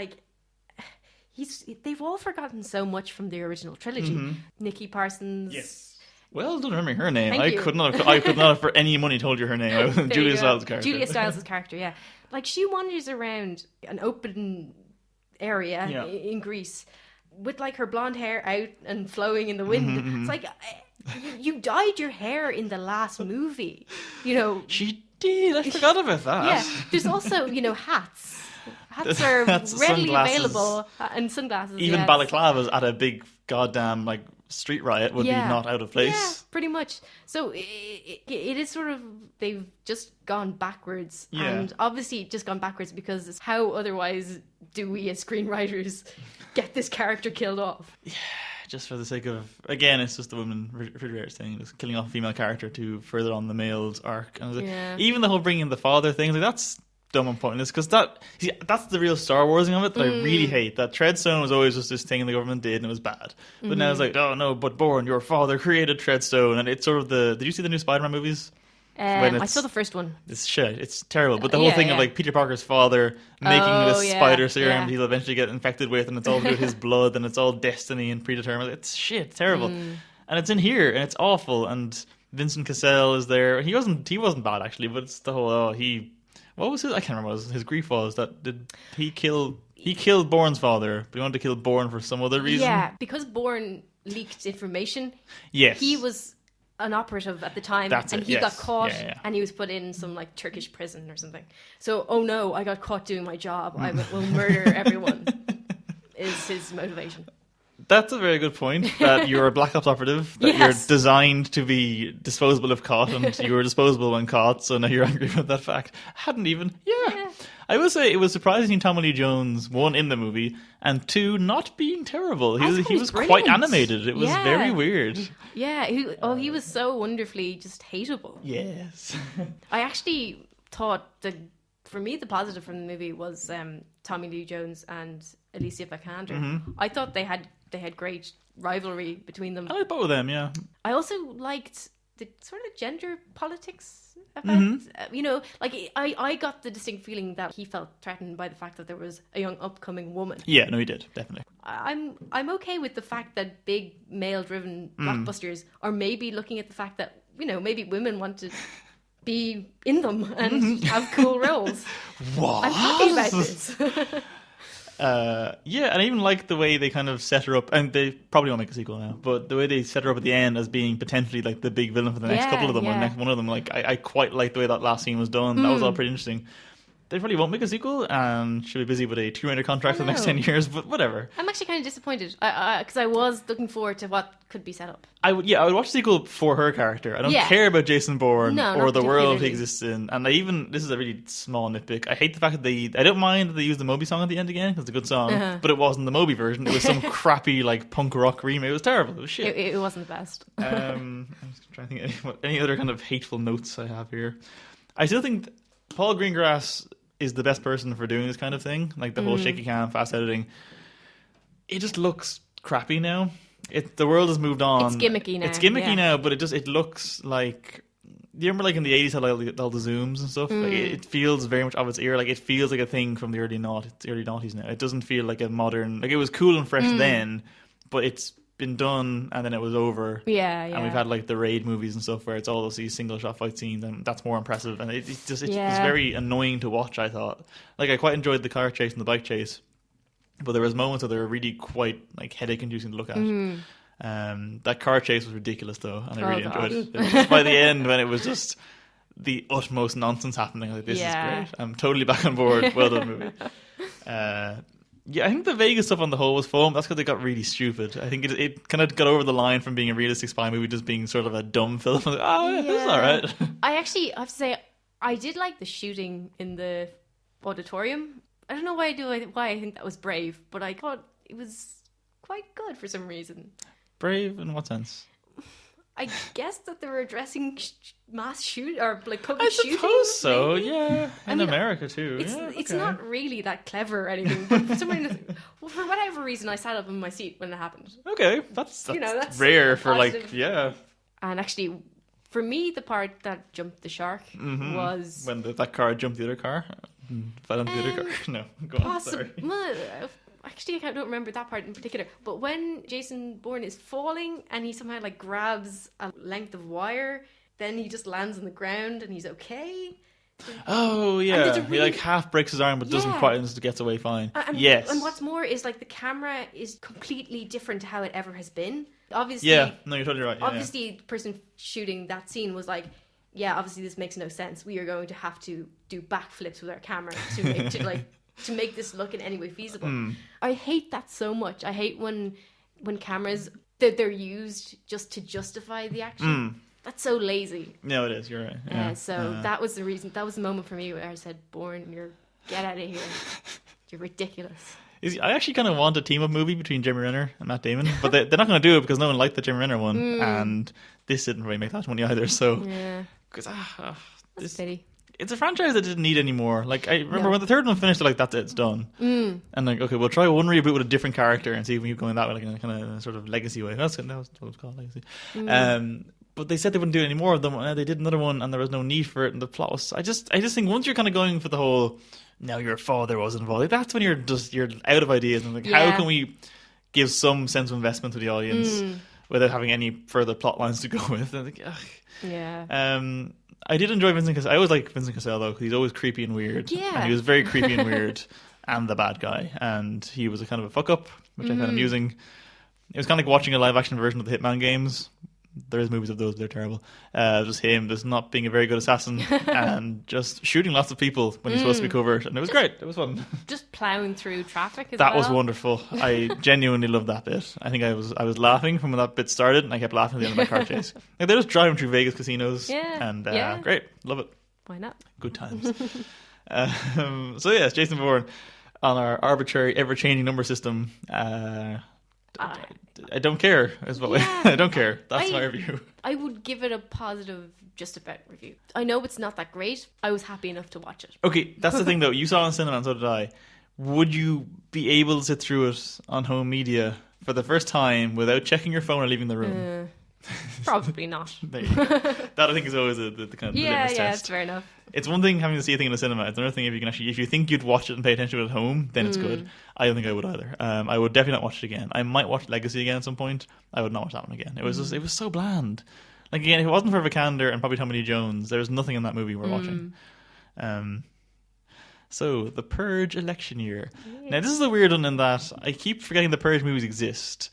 they've all forgotten so much from the original trilogy. Nikki Parsons. Yes. Well, don't remember her name. Thank you. I could not have for any money told you her name. Julia Stiles' character. Julia Stiles' character, yeah. Like, she wanders around an open area in Greece with like her blonde hair out and flowing in the wind. It's like, you dyed your hair in the last movie. She did. I forgot about that. Yeah. There's also, hats. Hats are readily available, and sunglasses. Even balaclavas at a big goddamn street riot would be not out of place. Yeah, pretty much. So it is sort of, they've just gone backwards, and obviously just gone backwards because how otherwise do we as screenwriters get this character killed off? Yeah, just for the sake of, again, it's just the women refrigerators thing, just killing off a female character to further on the male's arc. And even the whole bringing in the father thing, that's dumb and pointless, because that's the real Star Warsing of it that I really hate. That Treadstone was always just this thing the government did and it was bad, but now it's like, oh no, but Bourne, your father created Treadstone, and it's sort of did you see the new Spider-Man movies? I saw the first one. It's shit, it's terrible, but the whole thing of Peter Parker's father making this spider serum he'll eventually get infected with, and it's all to do with his blood, and it's all destiny and predetermined. It's shit, it's terrible. And it's in here and it's awful, and Vincent Cassel is there. He wasn't bad actually, but it's the whole what was his? I can't remember what his grief was. He killed Bourne's father, but he wanted to kill Bourne for some other reason. Yeah, because Bourne leaked information. Yes. He was an operative at the time, he got caught, and he was put in some Turkish prison or something. So, oh no, I got caught doing my job. I will murder everyone. Is his motivation. That's a very good point. That you're a Black Ops operative. That Yes. you're designed to be disposable if caught, and you were disposable when caught. So now you're angry about that fact. Hadn't even. Yeah. I will say it was surprising Tommy Lee Jones, one, in the movie, and two, not being terrible. I thought He he was was quite brilliant. animated. It was Yeah. very weird. Yeah, he was so wonderfully just hateable. Yes. I actually thought that, for me, the positive from the movie was Tommy Lee Jones and Alicia Vikander. Mm-hmm. I thought they had great rivalry between them. I like both of them, yeah. I also liked the sort of gender politics about, Mm-hmm. like I got the distinct feeling that he felt threatened by the fact that there was a young upcoming woman. Yeah, no, he did, definitely. I'm okay with the fact that big male-driven blockbusters are maybe looking at the fact that, maybe women want to be in them and have cool roles. What? I'm happy about this. Yeah, and I even like the way they kind of set her up, and they probably won't make a sequel now, but the way they set her up at the end as being potentially like the big villain for the next Yeah, couple of them, or yeah. the next one of them, like I quite like the way that last scene was done. That was all pretty interesting. They probably won't make a sequel, and should be busy with a Tomb Raider contract for the next know. 10 years, but whatever. I'm actually kind of disappointed because I was looking forward to what could be set up. I would watch the sequel for her character. I don't Yeah. care about Jason Bourne No, or not the world he particularly. exists in. And this is a really small nitpick. I hate the fact that I don't mind that they used the Moby song at the end again, because it's a good song, but it wasn't the Moby version. It was some crappy like punk rock remake. It was terrible. It was shit. It wasn't the best. I'm just trying to think any other kind of hateful notes I have here. I still think Paul Greengrass is the best person for doing this kind of thing, like the whole shaky cam, fast editing. It just looks crappy now. The world has moved on. It's gimmicky now, It's gimmicky yeah. now, but it looks like. Do you remember, like in the 80s, how all the zooms and stuff? Like, it feels very much of its era. Like it feels like a thing from the early noughties now. It doesn't feel like a modern. Like it was cool and fresh then, but it's been done and then it was over. Yeah. And we've had like the raid movies and stuff where it's all these single shot fight scenes, and that's more impressive. And it was Yeah. very annoying to watch, I thought. Like I quite enjoyed the car chase and the bike chase, but there was moments where they were really quite like headache inducing to look at. That car chase was ridiculous though, and I really God. enjoyed it. Just by the end, when it was just the utmost nonsense happening, like this Yeah. is great. I'm totally back on board. Well done, movie. Yeah, I think the Vegas stuff on the whole was fun. That's because they got really stupid. I think it kind of got over the line from being a realistic spy movie just being sort of a dumb film. I was like, oh, yeah, this is all right. I actually have to say I did like the shooting in the auditorium. I don't know why I think that was brave, but I thought it was quite good for some reason. Brave in what sense? I guess that they were addressing mass shoot or like public I shootings. suppose so, maybe? yeah. In mean, America too. It's okay. not really that clever or anything, but for some reason, for whatever reason, I sat up in my seat when it happened. Okay, that's that's rare a for like, positive- yeah. And actually, for me, the part that jumped the shark was When that car jumped the other car. Fell into the other car. No, go on, sorry. Actually, I don't remember that part in particular. But when Jason Bourne is falling and he somehow like grabs a length of wire, then he just lands on the ground and he's okay. Oh, yeah. there's a He really- like half breaks his arm but doesn't Yeah. quite, and just gets away fine. And what's more is like the camera is completely different to how it ever has been. Obviously, Yeah, no, you're totally right. Yeah, obviously the person shooting that scene was like, yeah, obviously this makes no sense. We are going to have to do backflips with our camera to make this look in any way feasible. I hate that so much. I hate when cameras they're used just to justify the action. That's so lazy. No, it is. You're right. Yeah. That was the reason. That was the moment for me where I said, "Bourne, get out of here. You're ridiculous." I actually kind of want a team-up movie between Jeremy Renner and Matt Damon, but they're not going to do it because no one liked the Jeremy Renner one, and this didn't really make that money either. So, Yeah, because that's a pity. it's a franchise that didn't need any more. Like I remember when the third one finished, they're like, that's it, it's done. And like, okay, we'll try one reboot with a different character and see if we keep going that way, like in a kind of sort of legacy way. That was what it was called, legacy. But they said they wouldn't do any more of them, and they did another one, and there was no need for it. And the plot was, I just think once you're kind of going for the whole, now your father was involved, like, that's when you're out of ideas. And like, how can we give some sense of investment to the audience without having any further plot lines to go with? And like, ugh. Yeah. I did enjoy Vincent Cassel. I always like Vincent Cassel though, because he's always creepy and weird. Yeah. And he was very creepy and weird, and the bad guy. And he was a kind of a fuck up, which I found amusing. It was kind of like watching a live action version of the Hitman games. There is movies of those, they're terrible. Just him just not being a very good assassin and just shooting lots of people when he's supposed to be covert. And it was great. It was fun. Just plowing through traffic as That well. was wonderful. I genuinely loved that bit. I think I was laughing from when that bit started, and I kept laughing at the end of my car chase. Like, they're just driving through Vegas casinos, Yeah, and yeah. great, love it. Why not? Good times. So yes, Jason Bourne on our arbitrary, ever-changing number system. I don't care. Is what Yeah. I don't care. That's my review. I would give it a positive just about review. I know it's not that great. I was happy enough to watch it. Okay, that's the thing though. You saw it in cinema, and so did I. Would you be able to sit through it on home media for the first time without checking your phone or leaving the room? Probably not. There you go. That I think is always the kind of the litmus Yeah, test. it's fair enough. It's one thing having to see a thing in the cinema. It's another thing if you think you'd watch it and pay attention to it at home, then it's good. I don't think I would either. I would definitely not watch it again. I might watch Legacy again at some point. I would not watch that one again. It was it was so bland. Like again, if it wasn't for Vikander and probably Tommy Lee Jones, there was nothing in that movie we're watching. So the Purge election year. Yeah. Now this is a weird one in that I keep forgetting the Purge movies exist,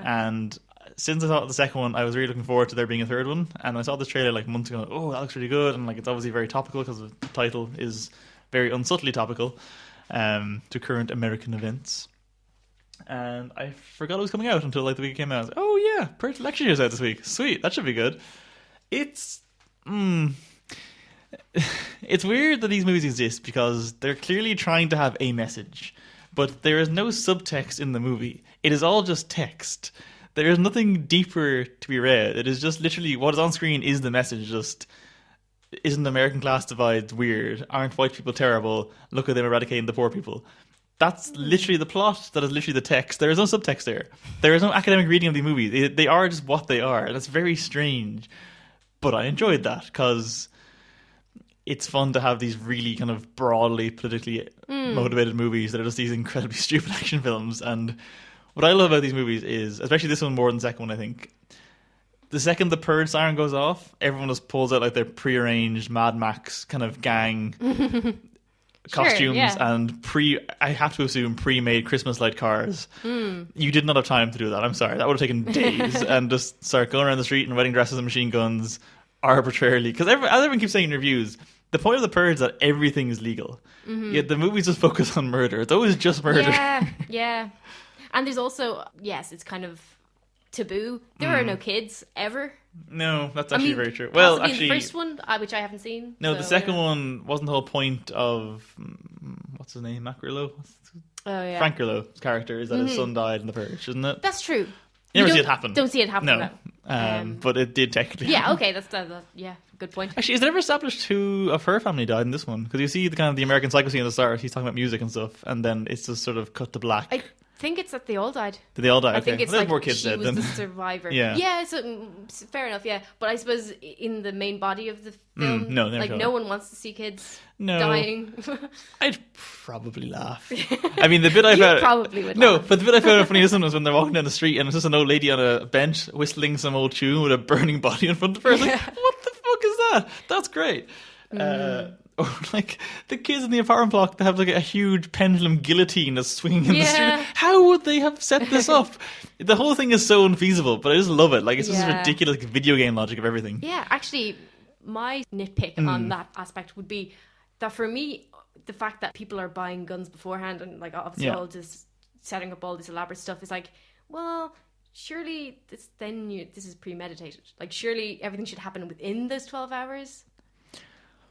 and since I saw the second one, I was really looking forward to there being a third one. And I saw this trailer like months ago. Oh, that looks really good, and like it's obviously very topical because the title is very unsubtly topical to current American events. And I forgot it was coming out until like the week it came out. I was like, oh yeah, Purge election year's out this week. Sweet, that should be good. It's it's weird that these movies exist because they're clearly trying to have a message, but there is no subtext in the movie. It is all just text. There is nothing deeper to be read. It is just literally what is on screen is the message. Just, isn't American class divide weird? Aren't white people terrible? Look at them eradicating the poor people. That's literally the plot. That is literally the text. There is no subtext there. There is no academic reading of the movie. They are just what they are. And it's very strange. But I enjoyed that because it's fun to have these really kind of broadly politically motivated movies that are just these incredibly stupid action films. And what I love about these movies is, especially this one more than the second one, I think, the second the Purge siren goes off, everyone just pulls out like their prearranged Mad Max kind of gang costumes and I have to assume pre-made Christmas light cars. You did not have time to do that. I'm sorry. That would have taken days and just start going around the street in wedding dresses and machine guns arbitrarily. Because as everyone keeps saying in reviews, the point of the Purge is that everything is legal. Yet the movies just focus on murder. It's always just murder. Yeah. And there's also, yes, it's kind of taboo. There are no kids ever. No, that's actually very true. Well, actually, the first one, which I haven't seen. No, the second one wasn't the whole point of what's his name, Matt Grillo? Oh yeah, Frank Grillo's character is that his son died in the Purge, isn't it? That's true. You never see it happen. Don't see it happen. No, but it did technically. Yeah, happen. okay, that's yeah, good point. Actually, is it ever established who of her family died in this one? Because you see the kind of the American Psycho scene at the start. He's talking about music and stuff, and then it's just sort of cut to black. I think it's that they all died. Did they all die? I think it's well, like more kids she dead was then. the survivor. Yeah. So, fair enough. Yeah, but I suppose in the main body of the film, no, like no one wants to see kids No. dying. I'd probably laugh. I mean, the bit I found probably would no, laugh. but the bit I found funny this one was when they're walking down the street and it's just an old lady on a bench whistling some old tune with a burning body in front of her. I was like, what the fuck is that? That's great. Or like the kids in the apartment block that have like a huge pendulum guillotine that's swinging in the street. How would they have set this up? The whole thing is so unfeasible, but I just love it. Like it's just ridiculous video game logic of everything. Yeah, actually, my nitpick on that aspect would be that for me, the fact that people are buying guns beforehand and like obviously all this setting up all this elaborate stuff is like, well, surely this is premeditated. Like surely everything should happen within those 12 hours.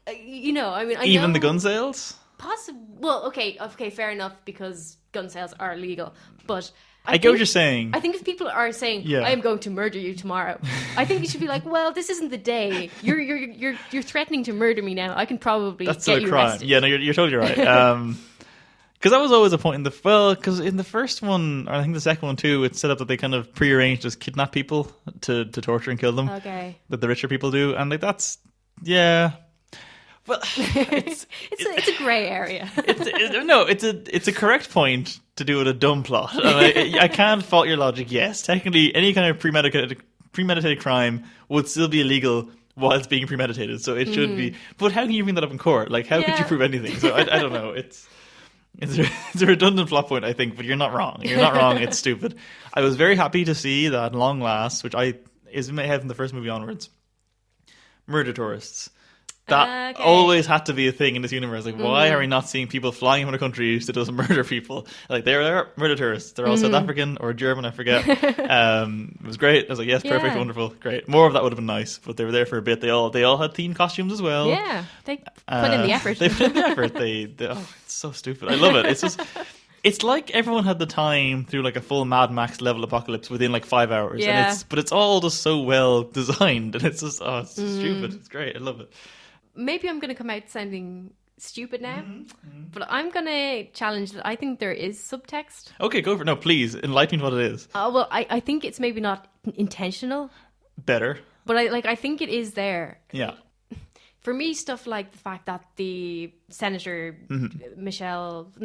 You know, I mean, I know the gun sales. Possible. Well, okay, fair enough because gun sales are illegal, but. I get what you're saying. I think if people are saying, "I am going to murder you tomorrow," I think you should be like, "Well, this isn't the day. You're threatening to murder me now. I can probably that's get a you crime." arrested." Yeah, no, you're totally right. Because that was always a point in because in the first one, or I think the second one too, it's set up that they kind of prearranged just kidnap people to torture and kill them. Okay. That the richer people do, and like that's Well, it's a grey area. It's a correct point to do with a dumb plot. And I can't fault your logic. Yes, technically, any kind of premeditated crime would still be illegal while it's being premeditated. So it should be. But how can you bring that up in court? Like, how could you prove anything? So I don't know. It's a redundant plot point, I think. But you're not wrong. You're not wrong. It's stupid. I was very happy to see that long last, which is in my head from the first movie onwards. Murder tourists. That always had to be a thing in this universe. Like, why are we not seeing people flying from the country to just murder people? Like, they're murder tourists. They're all South African or German, I forget. It was great. I was like, yes, perfect, wonderful, great. More of that would have been nice, but they were there for a bit. They all had themed costumes as well. Yeah, they put in the effort. They put in the effort. It's so stupid. I love it. It's just... It's like everyone had the time through like a full Mad Max level apocalypse within like 5 hours. Yeah. But it's all just so well designed, and it's just it's stupid. It's great. I love it. Maybe I'm going to come out sounding stupid now, but I'm going to challenge that I think there is subtext. Okay, go for it. No, please enlighten me what it is. Well, I think it's maybe not intentional, Better. but I think it is there. Yeah. For me, stuff like the fact that the Senator Elizabeth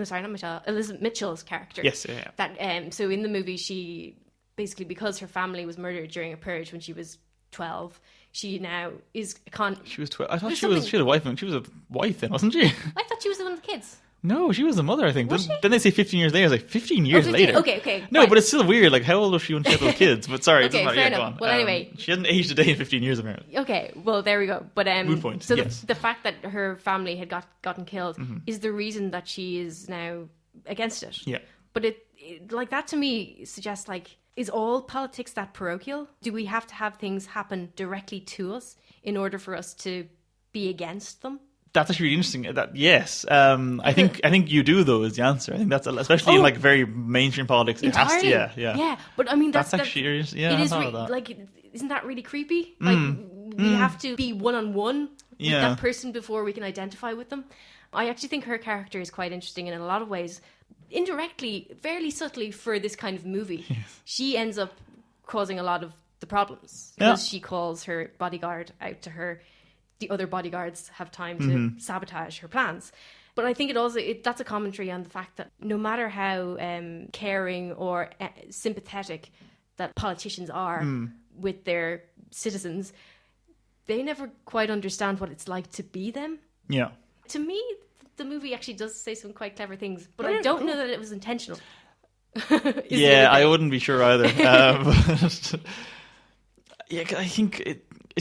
Mitchell's character. Yes, yeah. That so in the movie, she basically, because her family was murdered during a purge when she was 12, she now is She was 12. I thought she had a wife. She was a wife then, wasn't she? I thought she was one of the kids. No, she was the mother, I think. Was she? Then they say 15 years later. I was like, 15 years 15? later? Okay. No, fine. but it's still weird. Like, how old was she when she had those kids? But sorry, it doesn't matter. fair Go enough. on. Well, anyway. She hadn't aged a day in 15 years, apparently. Okay, well, there we go. But Moot point, so yes. the fact that her family had gotten killed is the reason that she is now against it. Yeah. But it like that to me suggests like, is all politics that parochial? Do we have to have things happen directly to us in order for us to be against them? That's actually really interesting. Yes, I think you do though is the answer. I think that's especially in like very mainstream politics. It has to, yeah. But I mean, that's actually it I is thought of that. like, isn't that really creepy? Like we have to be one-on-one with that person before we can identify with them. I actually think her character is quite interesting, and in a lot of ways, indirectly, fairly subtly for this kind of movie, she ends up causing a lot of the problems because she calls her bodyguard out to her. The other bodyguards have time to sabotage her plans. But I think that's a commentary on the fact that no matter how caring or sympathetic that politicians are with their citizens, they never quite understand what it's like to be them. Yeah. To me, the movie actually does say some quite clever things, but I don't know that it was intentional. I wouldn't be sure either. I think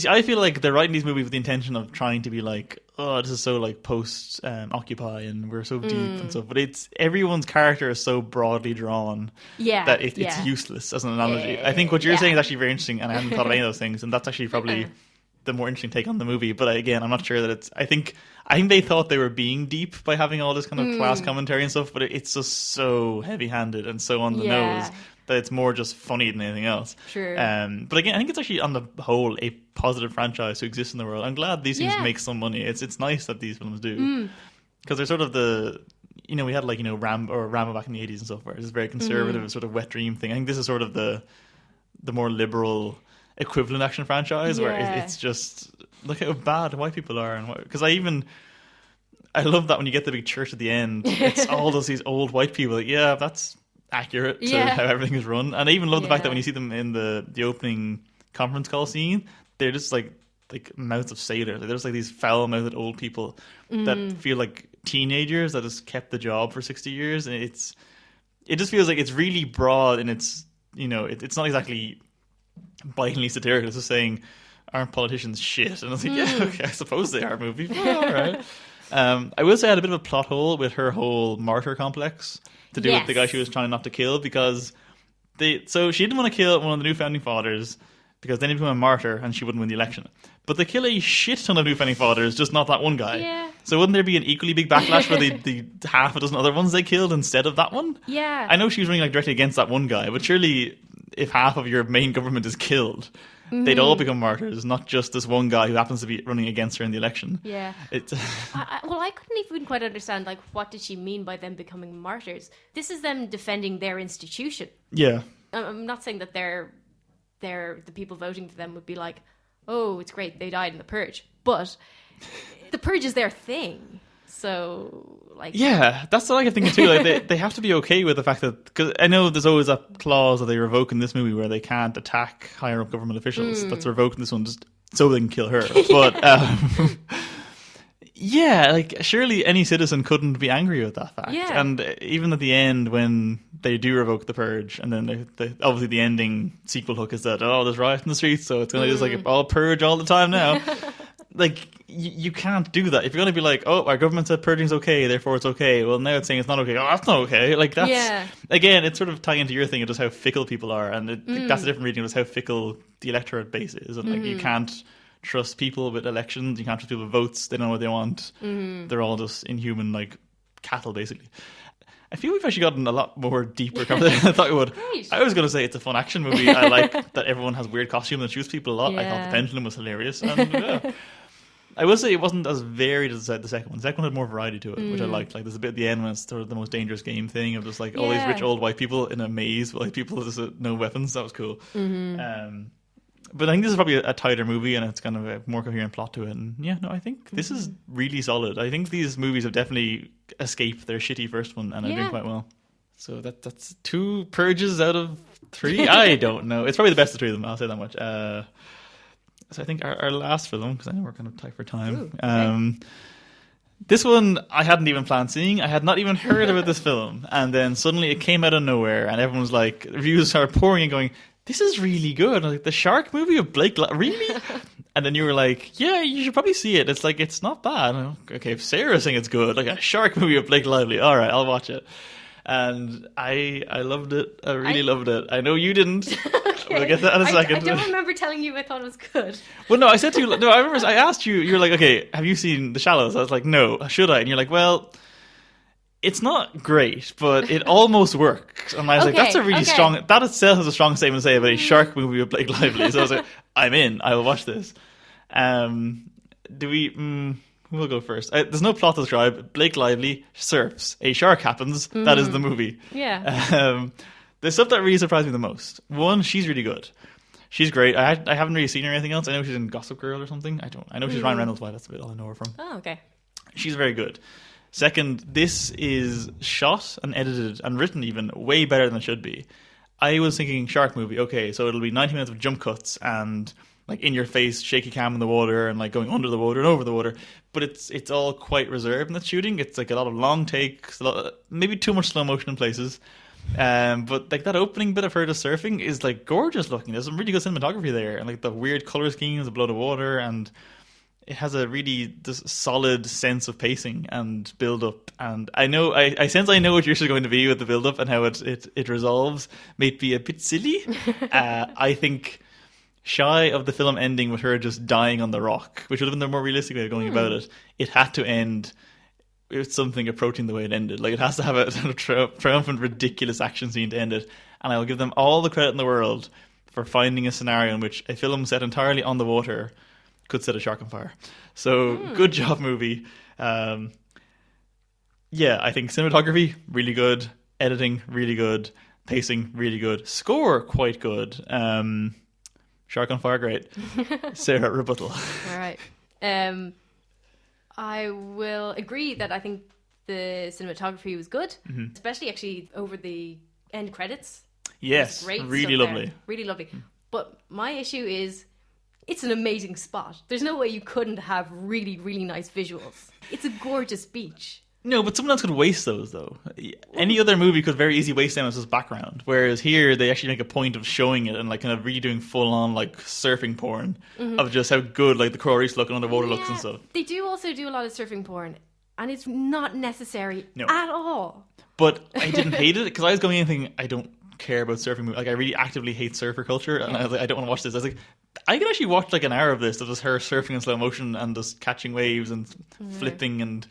I feel like they're writing these movies with the intention of trying to be like, oh, this is so like post Occupy and we're so deep and stuff. But everyone's character is so broadly drawn that it's useless as an analogy. I think what you're saying is actually very interesting, and I hadn't thought of any of those things, and that's actually probably the more interesting take on the movie. But again, I'm not sure that it's. I think they thought they were being deep by having all this kind of class commentary and stuff, but it's just so heavy-handed and so on the nose that it's more just funny than anything else. True. But again, I think it's actually on the whole a positive franchise to exist in the world. I'm glad these things make some money. It's nice that these films do, because they're sort of we had like Rambo back in the 80s and stuff, where it's very conservative sort of wet dream thing. I think this is sort of the more liberal equivalent action franchise where it's just look how bad white people are, and because I love that when you get the big church at the end, it's all these old white people. Like, that's accurate to how everything is run. And I even love the fact that when you see them in the opening conference call scene, they're just like mouths of sailors. They're just like these foul-mouthed old people that feel like teenagers that has kept the job for 60 years. And it just feels like it's really broad, and it's it's not exactly bitingly satirical. It's just saying, aren't politicians shit? And I was like, okay, I suppose they are, movie. All right. I will say I had a bit of a plot hole with her whole martyr complex to do with the guy she was trying not to kill, because so she didn't want to kill one of the new founding fathers because then he'd become a martyr and she wouldn't win the election. But they kill a shit ton of new founding fathers, just not that one guy. Yeah. So wouldn't there be an equally big backlash for the half a dozen other ones they killed instead of that one? Yeah. I know she was running directly against that one guy, but surely if half of your main government is killed, they'd all become martyrs, not just this one guy who happens to be running against her in the election. Yeah. I couldn't even quite understand, like, what did she mean by them becoming martyrs? This is them defending their institution. Yeah. I'm not saying that they're the people voting for them would be like, oh, it's great, they died in the Purge. But the Purge is their thing. So, like... Yeah, that's what I kept thinking too. Like, they have to be okay with the fact that... Because I know there's always that clause that they revoke in this movie where they can't attack higher up government officials. That's revoked in this one just so they can kill her. But, yeah, like, surely any citizen couldn't be angry with that fact. Yeah. And even at the end, when they do revoke the Purge, and then obviously the ending sequel hook is that, there's riots in the streets, so it's going to just like all Purge all the time now. like you can't do that. If you're going to be like, oh, our government said purging's okay, therefore it's okay. Well, now it's saying it's not okay. Oh, that's not okay. Like that's again, it's sort of tying into your thing of just how fickle people are, and that's a different reading of just how fickle the electorate base is, and like you can't trust people with elections. You can't trust people with votes. They don't know what they want. They're all just inhuman, like cattle, basically. I feel we've actually gotten a lot more deeper conversation than I thought we would. Great. I was going to say it's a fun action movie. I like that everyone has weird costumes and shoots people a lot. I thought the pendulum was hilarious. And, I will say it wasn't as varied as the second one. The second one had more variety to it, which I liked. Like there's a bit at the end when it's sort of the most dangerous game thing of just like all these rich old white people in a maze with like people with just no weapons. That was cool. But I think this is probably a tighter movie, and it's kind of a more coherent plot to it. And yeah, no, I think this is really solid. I think these movies have definitely escaped their shitty first one, and are doing quite well. So that's 2 purges out of 3. I don't know. It's probably the best of 3 of them. I'll say that much. So I think our last film, because I know we're kind of tight for time. Ooh, okay. This one I hadn't even planned seeing. I had not even heard about this film, and then suddenly it came out of nowhere, and everyone was like, reviews started pouring and going, this is really good. I was like, the shark movie of Blake really? And then you were like, yeah, you should probably see it. It's like, it's not bad. And I'm like, okay, if Sarah's saying it's good, like a shark movie of Blake Lively, all right, I'll watch it. And I loved it. I really loved it. I know you didn't. Okay. We'll get that in a second. I don't remember telling you I thought it was good. Well, no, I said to you, no, I remember I asked you, you were like, okay, have you seen The Shallows? I was like, no, should I? And you're like, well, it's not great, but it almost works. And I was like, that's a really strong, that itself is a strong statement to say about a shark movie with Blake Lively. So I was like, I'm in, I will watch this. Do we, we'll go first. There's no plot to describe. Blake Lively surfs. A shark happens. That is the movie. Yeah. The stuff that really surprised me the most. One, she's really good. She's great. I haven't really seen her in anything else. I know she's in Gossip Girl or something. I know she's Ryan Reynolds' wife. That's a bit all I know her from. Oh, okay. She's very good. Second, this is shot and edited and written even way better than it should be. I was thinking shark movie. Okay, so it'll be 90 minutes of jump cuts and like in your face, shaky cam in the water and like going under the water and over the water. But it's all quite reserved in the shooting. It's like a lot of long takes, maybe too much slow motion in places. But like that opening bit of her just surfing is like gorgeous looking. There's some really good cinematography there, and like the weird color schemes below the water, and it has a really just solid sense of pacing and build up. And I know I sense I know what yours is going to be with the build up and how it resolves. May be a bit silly. I think shy of the film ending with her just dying on the rock, which would have been the more realistic way of going about it. It had to end with something approaching the way it ended. Like it has to have a triumphant, ridiculous action scene to end it. And I will give them all the credit in the world for finding a scenario in which a film set entirely on the water could set a shark on fire. So good job, movie. Yeah, I think cinematography really good, editing really good, pacing really good, score quite good. Shark on fire, great. Sarah, rebuttal. All right. I will agree that I think the cinematography was good, especially actually over the end credits. Yes, great really stuff lovely. there. Really lovely. But my issue is it's an amazing spot. There's no way you couldn't have really, really nice visuals. It's a gorgeous beach. No, but someone else could waste those, though. Any other movie could very easily waste them as just background. Whereas here, they actually make a point of showing it and like kind of really doing full-on like surfing porn of just how good like the coral reefs look and underwater looks and stuff. They do also do a lot of surfing porn, and it's not necessary at all. But I didn't hate it because I was going in thinking I don't care about surfing movies. Like I really actively hate surfer culture, and I was like, I don't want to watch this. I was like, I could actually watch like an hour of this of just her surfing in slow motion and just catching waves and flipping and.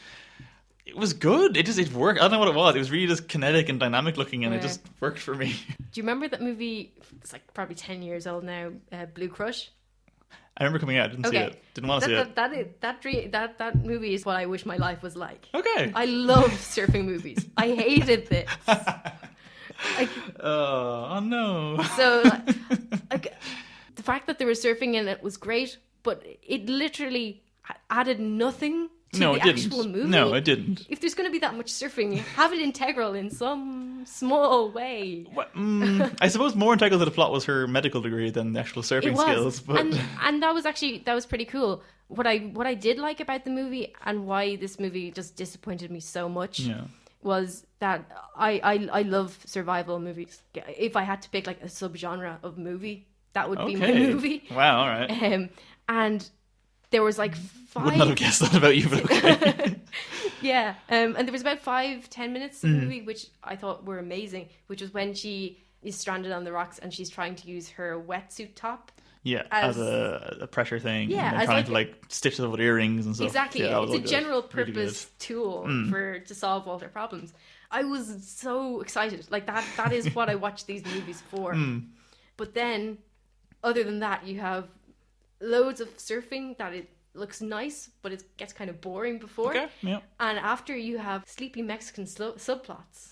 It was good. It worked. I don't know what it was. It was really just kinetic and dynamic looking, and it just worked for me. Do you remember that movie? It's like probably 10 years old now. Blue Crush. I remember coming out. Didn't see it. Didn't want to see it. That movie is what I wish my life was like. Okay. I love surfing movies. I hated this. Oh no. So, like, the fact that they were surfing in it was great, but it literally added nothing. No, it didn't. Actual movie. No, it didn't. If there's going to be that much surfing, have it integral in some small way. I suppose more integral to the plot was her medical degree than the actual surfing skills. But and that was pretty cool. What I did like about the movie and why this movie just disappointed me so much was that I love survival movies. If I had to pick like a subgenre of movie, that would be my movie. Wow, all right. And there was like Would not have guessed that about you, but okay. Yeah, and there was about 5-10 minutes of the movie which I thought were amazing, which was when she is stranded on the rocks and she's trying to use her wetsuit top. Yeah, as a pressure thing. Yeah, and then as trying like to like stitch it up with earrings and stuff. Exactly, Yeah, that was it's a all good. general Really purpose tool to solve all their problems. I was so excited. Like that is what I watch these movies for. But then, other than that, you have loads of surfing that it looks nice, but it gets kind of boring before. Okay, yeah. And after, you have sleepy Mexican subplots.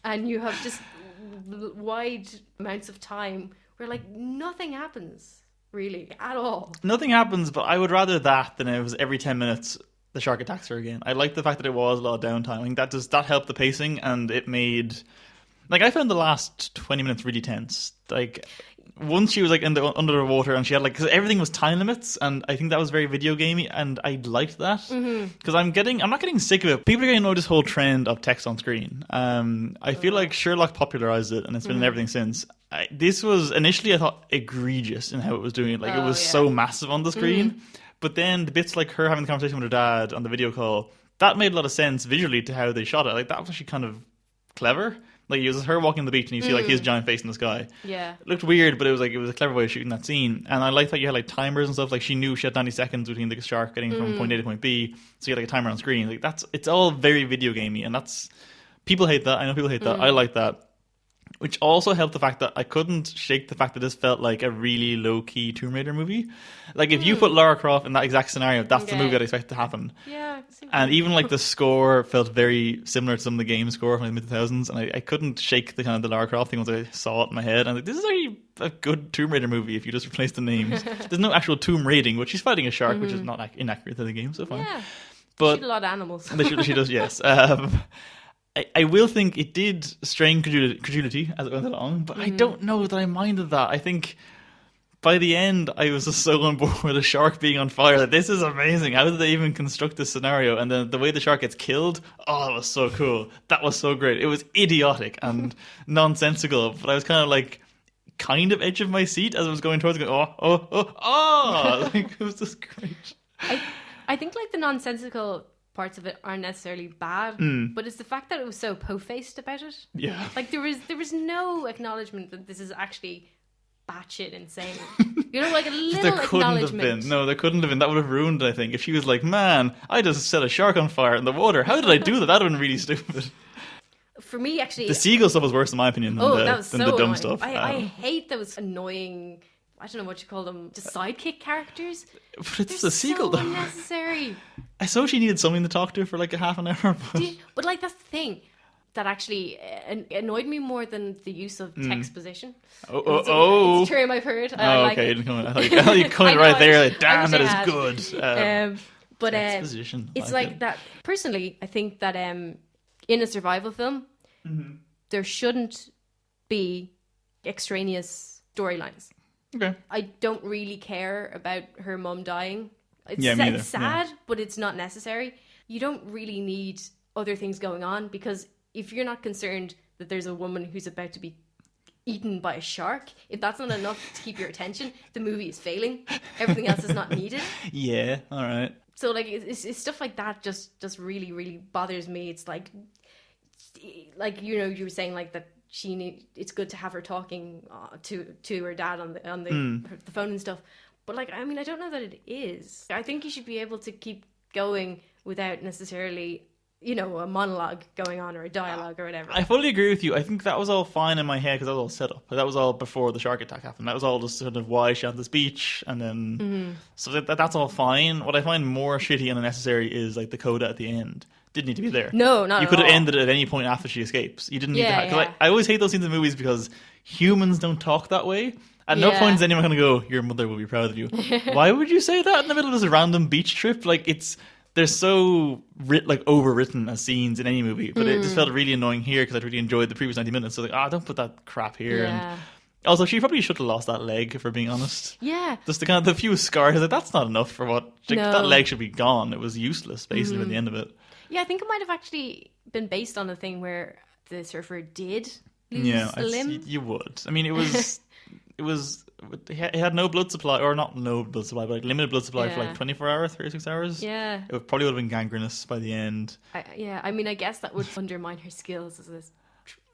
And you have just wide amounts of time where like nothing happens really at all. Nothing happens, but I would rather that than it was every 10 minutes the shark attacks her again. I like the fact that it was a lot of downtime. I think that helped the pacing, and it made... Like, I found the last 20 minutes really tense. Like, once she was like under the water and she had like... Because everything was time limits, and I think that was very video gamey, and I liked that. Because I'm not getting sick of it. People are getting to know this whole trend of text on screen. I feel like Sherlock popularized it, and it's been in everything since. This was initially, I thought, egregious in how it was doing it. Like, it was so massive on the screen. But then the bits like her having the conversation with her dad on the video call, that made a lot of sense visually to how they shot it. Like, that was actually kind of clever. Like, it was her walking on the beach and you see like his giant face in the sky. Yeah. It looked weird, but it was a clever way of shooting that scene. And I liked that you had like timers and stuff. Like, she knew she had 90 seconds between the shark getting from point A to point B. So you had like a timer on screen. Like, it's all very video gamey, and people hate that. I know people hate that. I like that. Which also helped the fact that I couldn't shake the fact that this felt like a really low-key Tomb Raider movie. Like, if you put Lara Croft in that exact scenario, that's the movie I'd expect to happen. Yeah. And even like the score felt very similar to some of the game score from the mid-2000s, and I couldn't shake the kind of the Lara Croft thing once I saw it in my head. And like, this is actually a good Tomb Raider movie if you just replace the names. There's no actual tomb raiding, but she's fighting a shark, which is not inaccurate to the game, so fine. Yeah. But Shoot a lot of animals. she does, yes. I will think it did strain credulity as it went along, but I don't know that I minded that. I think by the end, I was just so on board with a shark being on fire. Like, this is amazing. How did they even construct this scenario? And then the way the shark gets killed, oh, that was so cool. That was so great. It was idiotic and nonsensical, but I was kind of edge of my seat as I was going towards it, going, oh. Like, it was just great. I think like the nonsensical parts of it aren't necessarily bad, but it's the fact that it was so po-faced about it. Yeah. Like, there was no acknowledgement that this is actually batshit insane. You know, like a little There couldn't have acknowledgement. been. No, there couldn't have been. That would have ruined it, I think. If she was like, man, I just set a shark on fire in the water. How did I do that? That would have been really stupid. For me, actually... The seagull stuff was worse, in my opinion, than that was the so dumb annoying. stuff. I hate those annoying... I don't know what you call them, just sidekick characters. But it's They're a seagull, so though. unnecessary. I saw she needed something to talk to for like a half an hour. But like, that's the thing that actually annoyed me more than the use of textposition. It's a term I've heard. Okay, you didn't come in. I thought you come in right there. Like, damn, that is good. But exposition, it's like that. Personally, I think that in a survival film, there shouldn't be extraneous storylines. Okay. I don't really care about her mum dying. It's, me neither. it's sad, but it's not necessary. You don't really need other things going on, because if you're not concerned that there's a woman who's about to be eaten by a shark, if that's not enough to keep your attention, the movie is failing. Everything else is not needed. Yeah, all right. So like, it's stuff like that just really, really bothers me. It's like you know, you were saying like that it's good to have her talking to her dad on the phone and stuff. But like, I mean, I don't know that it is. I think you should be able to keep going without necessarily, you know, a monologue going on or a dialogue or whatever. I fully agree with you. I think that was all fine in my head because that was all set up. That was all before the shark attack happened. That was all just sort of why she had this beach, and then so that's all fine. What I find more shitty and unnecessary is like the coda at the end. Didn't need to be there. No, not You at could have all. ended it at any point after she escapes. You didn't need Yeah, to. Because yeah. I always hate those scenes in movies because humans don't talk that way. At no Yeah. point is anyone going to go, "Your mother will be proud of you." Why would you say that in the middle of this random beach trip? Like, they're so overwritten as scenes in any movie, but it just felt really annoying here because I'd really enjoyed the previous 90 minutes. So like, don't put that crap here. Yeah. And also, she probably should have lost that leg, if we're being honest. Yeah. Just the kind of the few scars, like, that's not enough for what. Like, No. That leg should be gone. It was useless, basically, at the end of it. Yeah, I think it might have actually been based on a thing where the surfer did lose Yeah, a limb. you would. I mean, it was it had no blood supply, or not no blood supply, but like limited blood supply for like 24 hours, 36 hours. Yeah. It probably would have been gangrenous by the end. I mean, I guess that would undermine her skills as a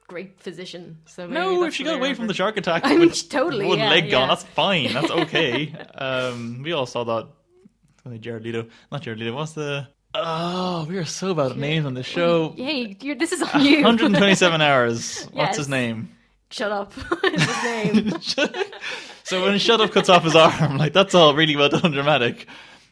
great physician. So maybe No, if that's she where got away from the her- shark attack I mean, with totally, one yeah, leg gone, yeah. that's fine. That's okay. We all saw that. Jared Leto. Not Jared Leto. What's the... Oh, we are so bad at names on this show. Hey, this is on you. 127 hours. What's Yes. his name? Shut up. Is his name. So when Shut Up cuts off his arm, like, that's all really well done, dramatic.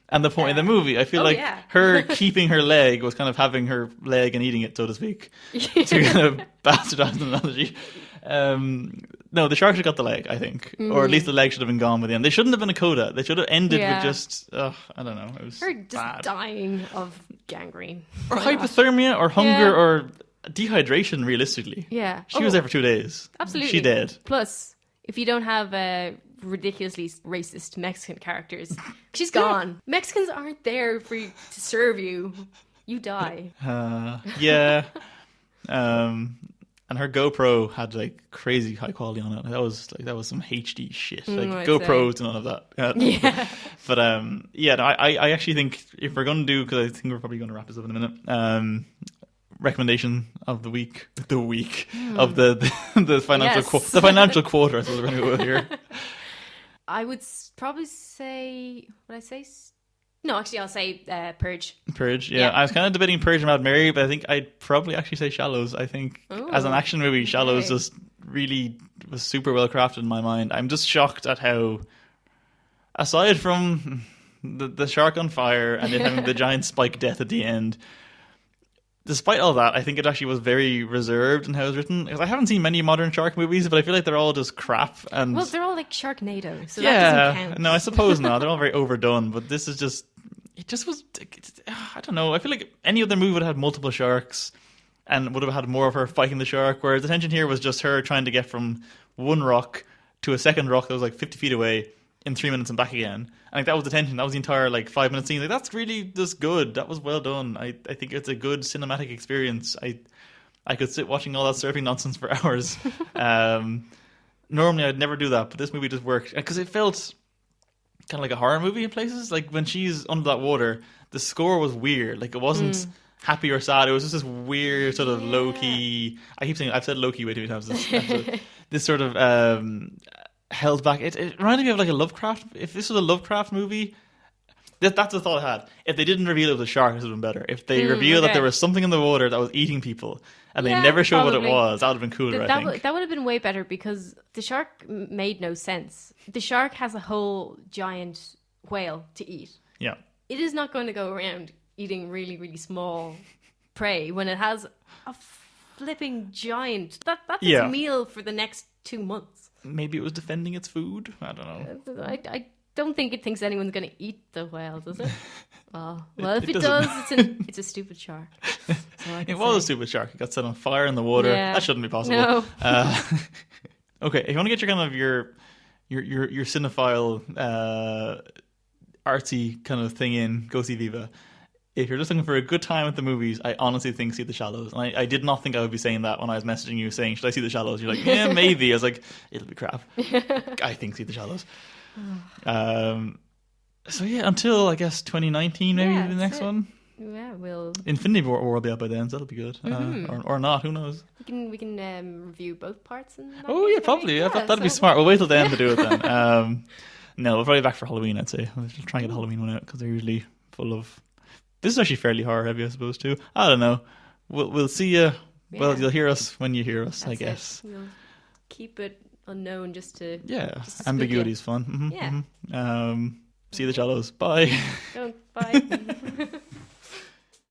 And the point in the movie, I feel like yeah. her keeping her leg was kind of having her leg and eating it, so to speak. To kind of bastardize the analogy. No, the shark should have got the leg, I think. Or at least the leg should have been gone by the end. They shouldn't have been a coda. They should have ended Yeah. with just, I don't know. It was Her just bad. dying of gangrene. Or Why not? hypothermia, or hunger, Yeah. or dehydration, realistically. Yeah. She was there for 2 days. Absolutely. She dead. Plus, if you don't have ridiculously racist Mexican characters, she's gone. Mexicans aren't there for you to serve you. You die. Yeah. And her GoPro had like crazy high quality on it. That was some HD shit. Like I'd GoPros, none of that. Yeah. But no, I actually think if we're going to do, because I think we're probably going to wrap this up in a minute. Recommendation of the week of the financial Yes. the financial quarter. I suppose we're going to go with here. I would probably say. Would I say? No, actually, I'll say Purge. Purge, yeah. Yeah. I was kind of debating Purge and Mad Mary, but I think I'd probably actually say Shallows. I think as an action movie, Shallows okay. just really was super well crafted in my mind. I'm just shocked at how, aside from the shark on fire and it having the giant spike death at the end, despite all that, I think it actually was very reserved in how it was written. Because I haven't seen many modern shark movies, but I feel like they're all just crap. And Well, they're all like Sharknado, so that doesn't count. no, I suppose not. They're all very overdone, but this is just... It just was... I don't know. I feel like any other movie would have had multiple sharks and would have had more of her fighting the shark, whereas the tension here was just her trying to get from one rock to a second rock that was like 50 feet away in 3 minutes and back again. And like, that was the tension. That was the entire like 5 minute scene. Like, that's really just good. That was well done. I think it's a good cinematic experience. I could sit watching all that surfing nonsense for hours. Normally I'd never do that, but this movie just worked because it felt kind of like a horror movie in places. Like when she's under that water, the score was weird. Like it wasn't happy or sad. It was just this weird sort of low key. I keep saying I've said low key way too many times. This sort of held back. It reminded me of like a Lovecraft. If this was a Lovecraft movie, that's the thought I had. If they didn't reveal it was a shark, it would have been better. If they revealed that there was something in the water that was eating people, and they never showed what it probably. was, that would have been cooler. I think. That would have been way better because the shark made no sense. The shark has a whole giant whale to eat. Yeah. It is not going to go around eating really, really small prey when it has a flipping giant. That's its meal for the next 2 months. Maybe it was defending its food. I don't know. I don't think it thinks anyone's going to eat the whale, does it? Oh, well, if it it doesn't. does, it's a stupid shark. It was a stupid shark. It got set on fire in the water. Yeah. That shouldn't be possible. No. Okay, if you want to get your kind of your cinephile artsy kind of thing in, go see Viva. If you're just looking for a good time at the movies, I honestly think see The Shallows. And I did not think I would be saying that when I was messaging you saying, should I see The Shallows? You're like, yeah, maybe. I was like, it'll be crap. I think see The Shallows. So yeah, until I guess 2019, maybe the next one. Yeah, we'll. Infinity War will be out by then, so that'll be good. Or not, who knows? We can review both parts. And Oh yeah, probably. Yeah, that'd be smart. We'll wait till the end to do it then. No, we'll probably be back for Halloween, I'd say. We'll try and get the Halloween one out because they're usually full of... This is actually fairly horror heavy, I suppose, too. I don't know. We'll see you. Yeah. Well, you'll hear us when you hear us, I guess. We'll keep it unknown just to... Yeah, just to ambiguity's fun. Mm-hmm, yeah. See The Shallows. Bye. Bye.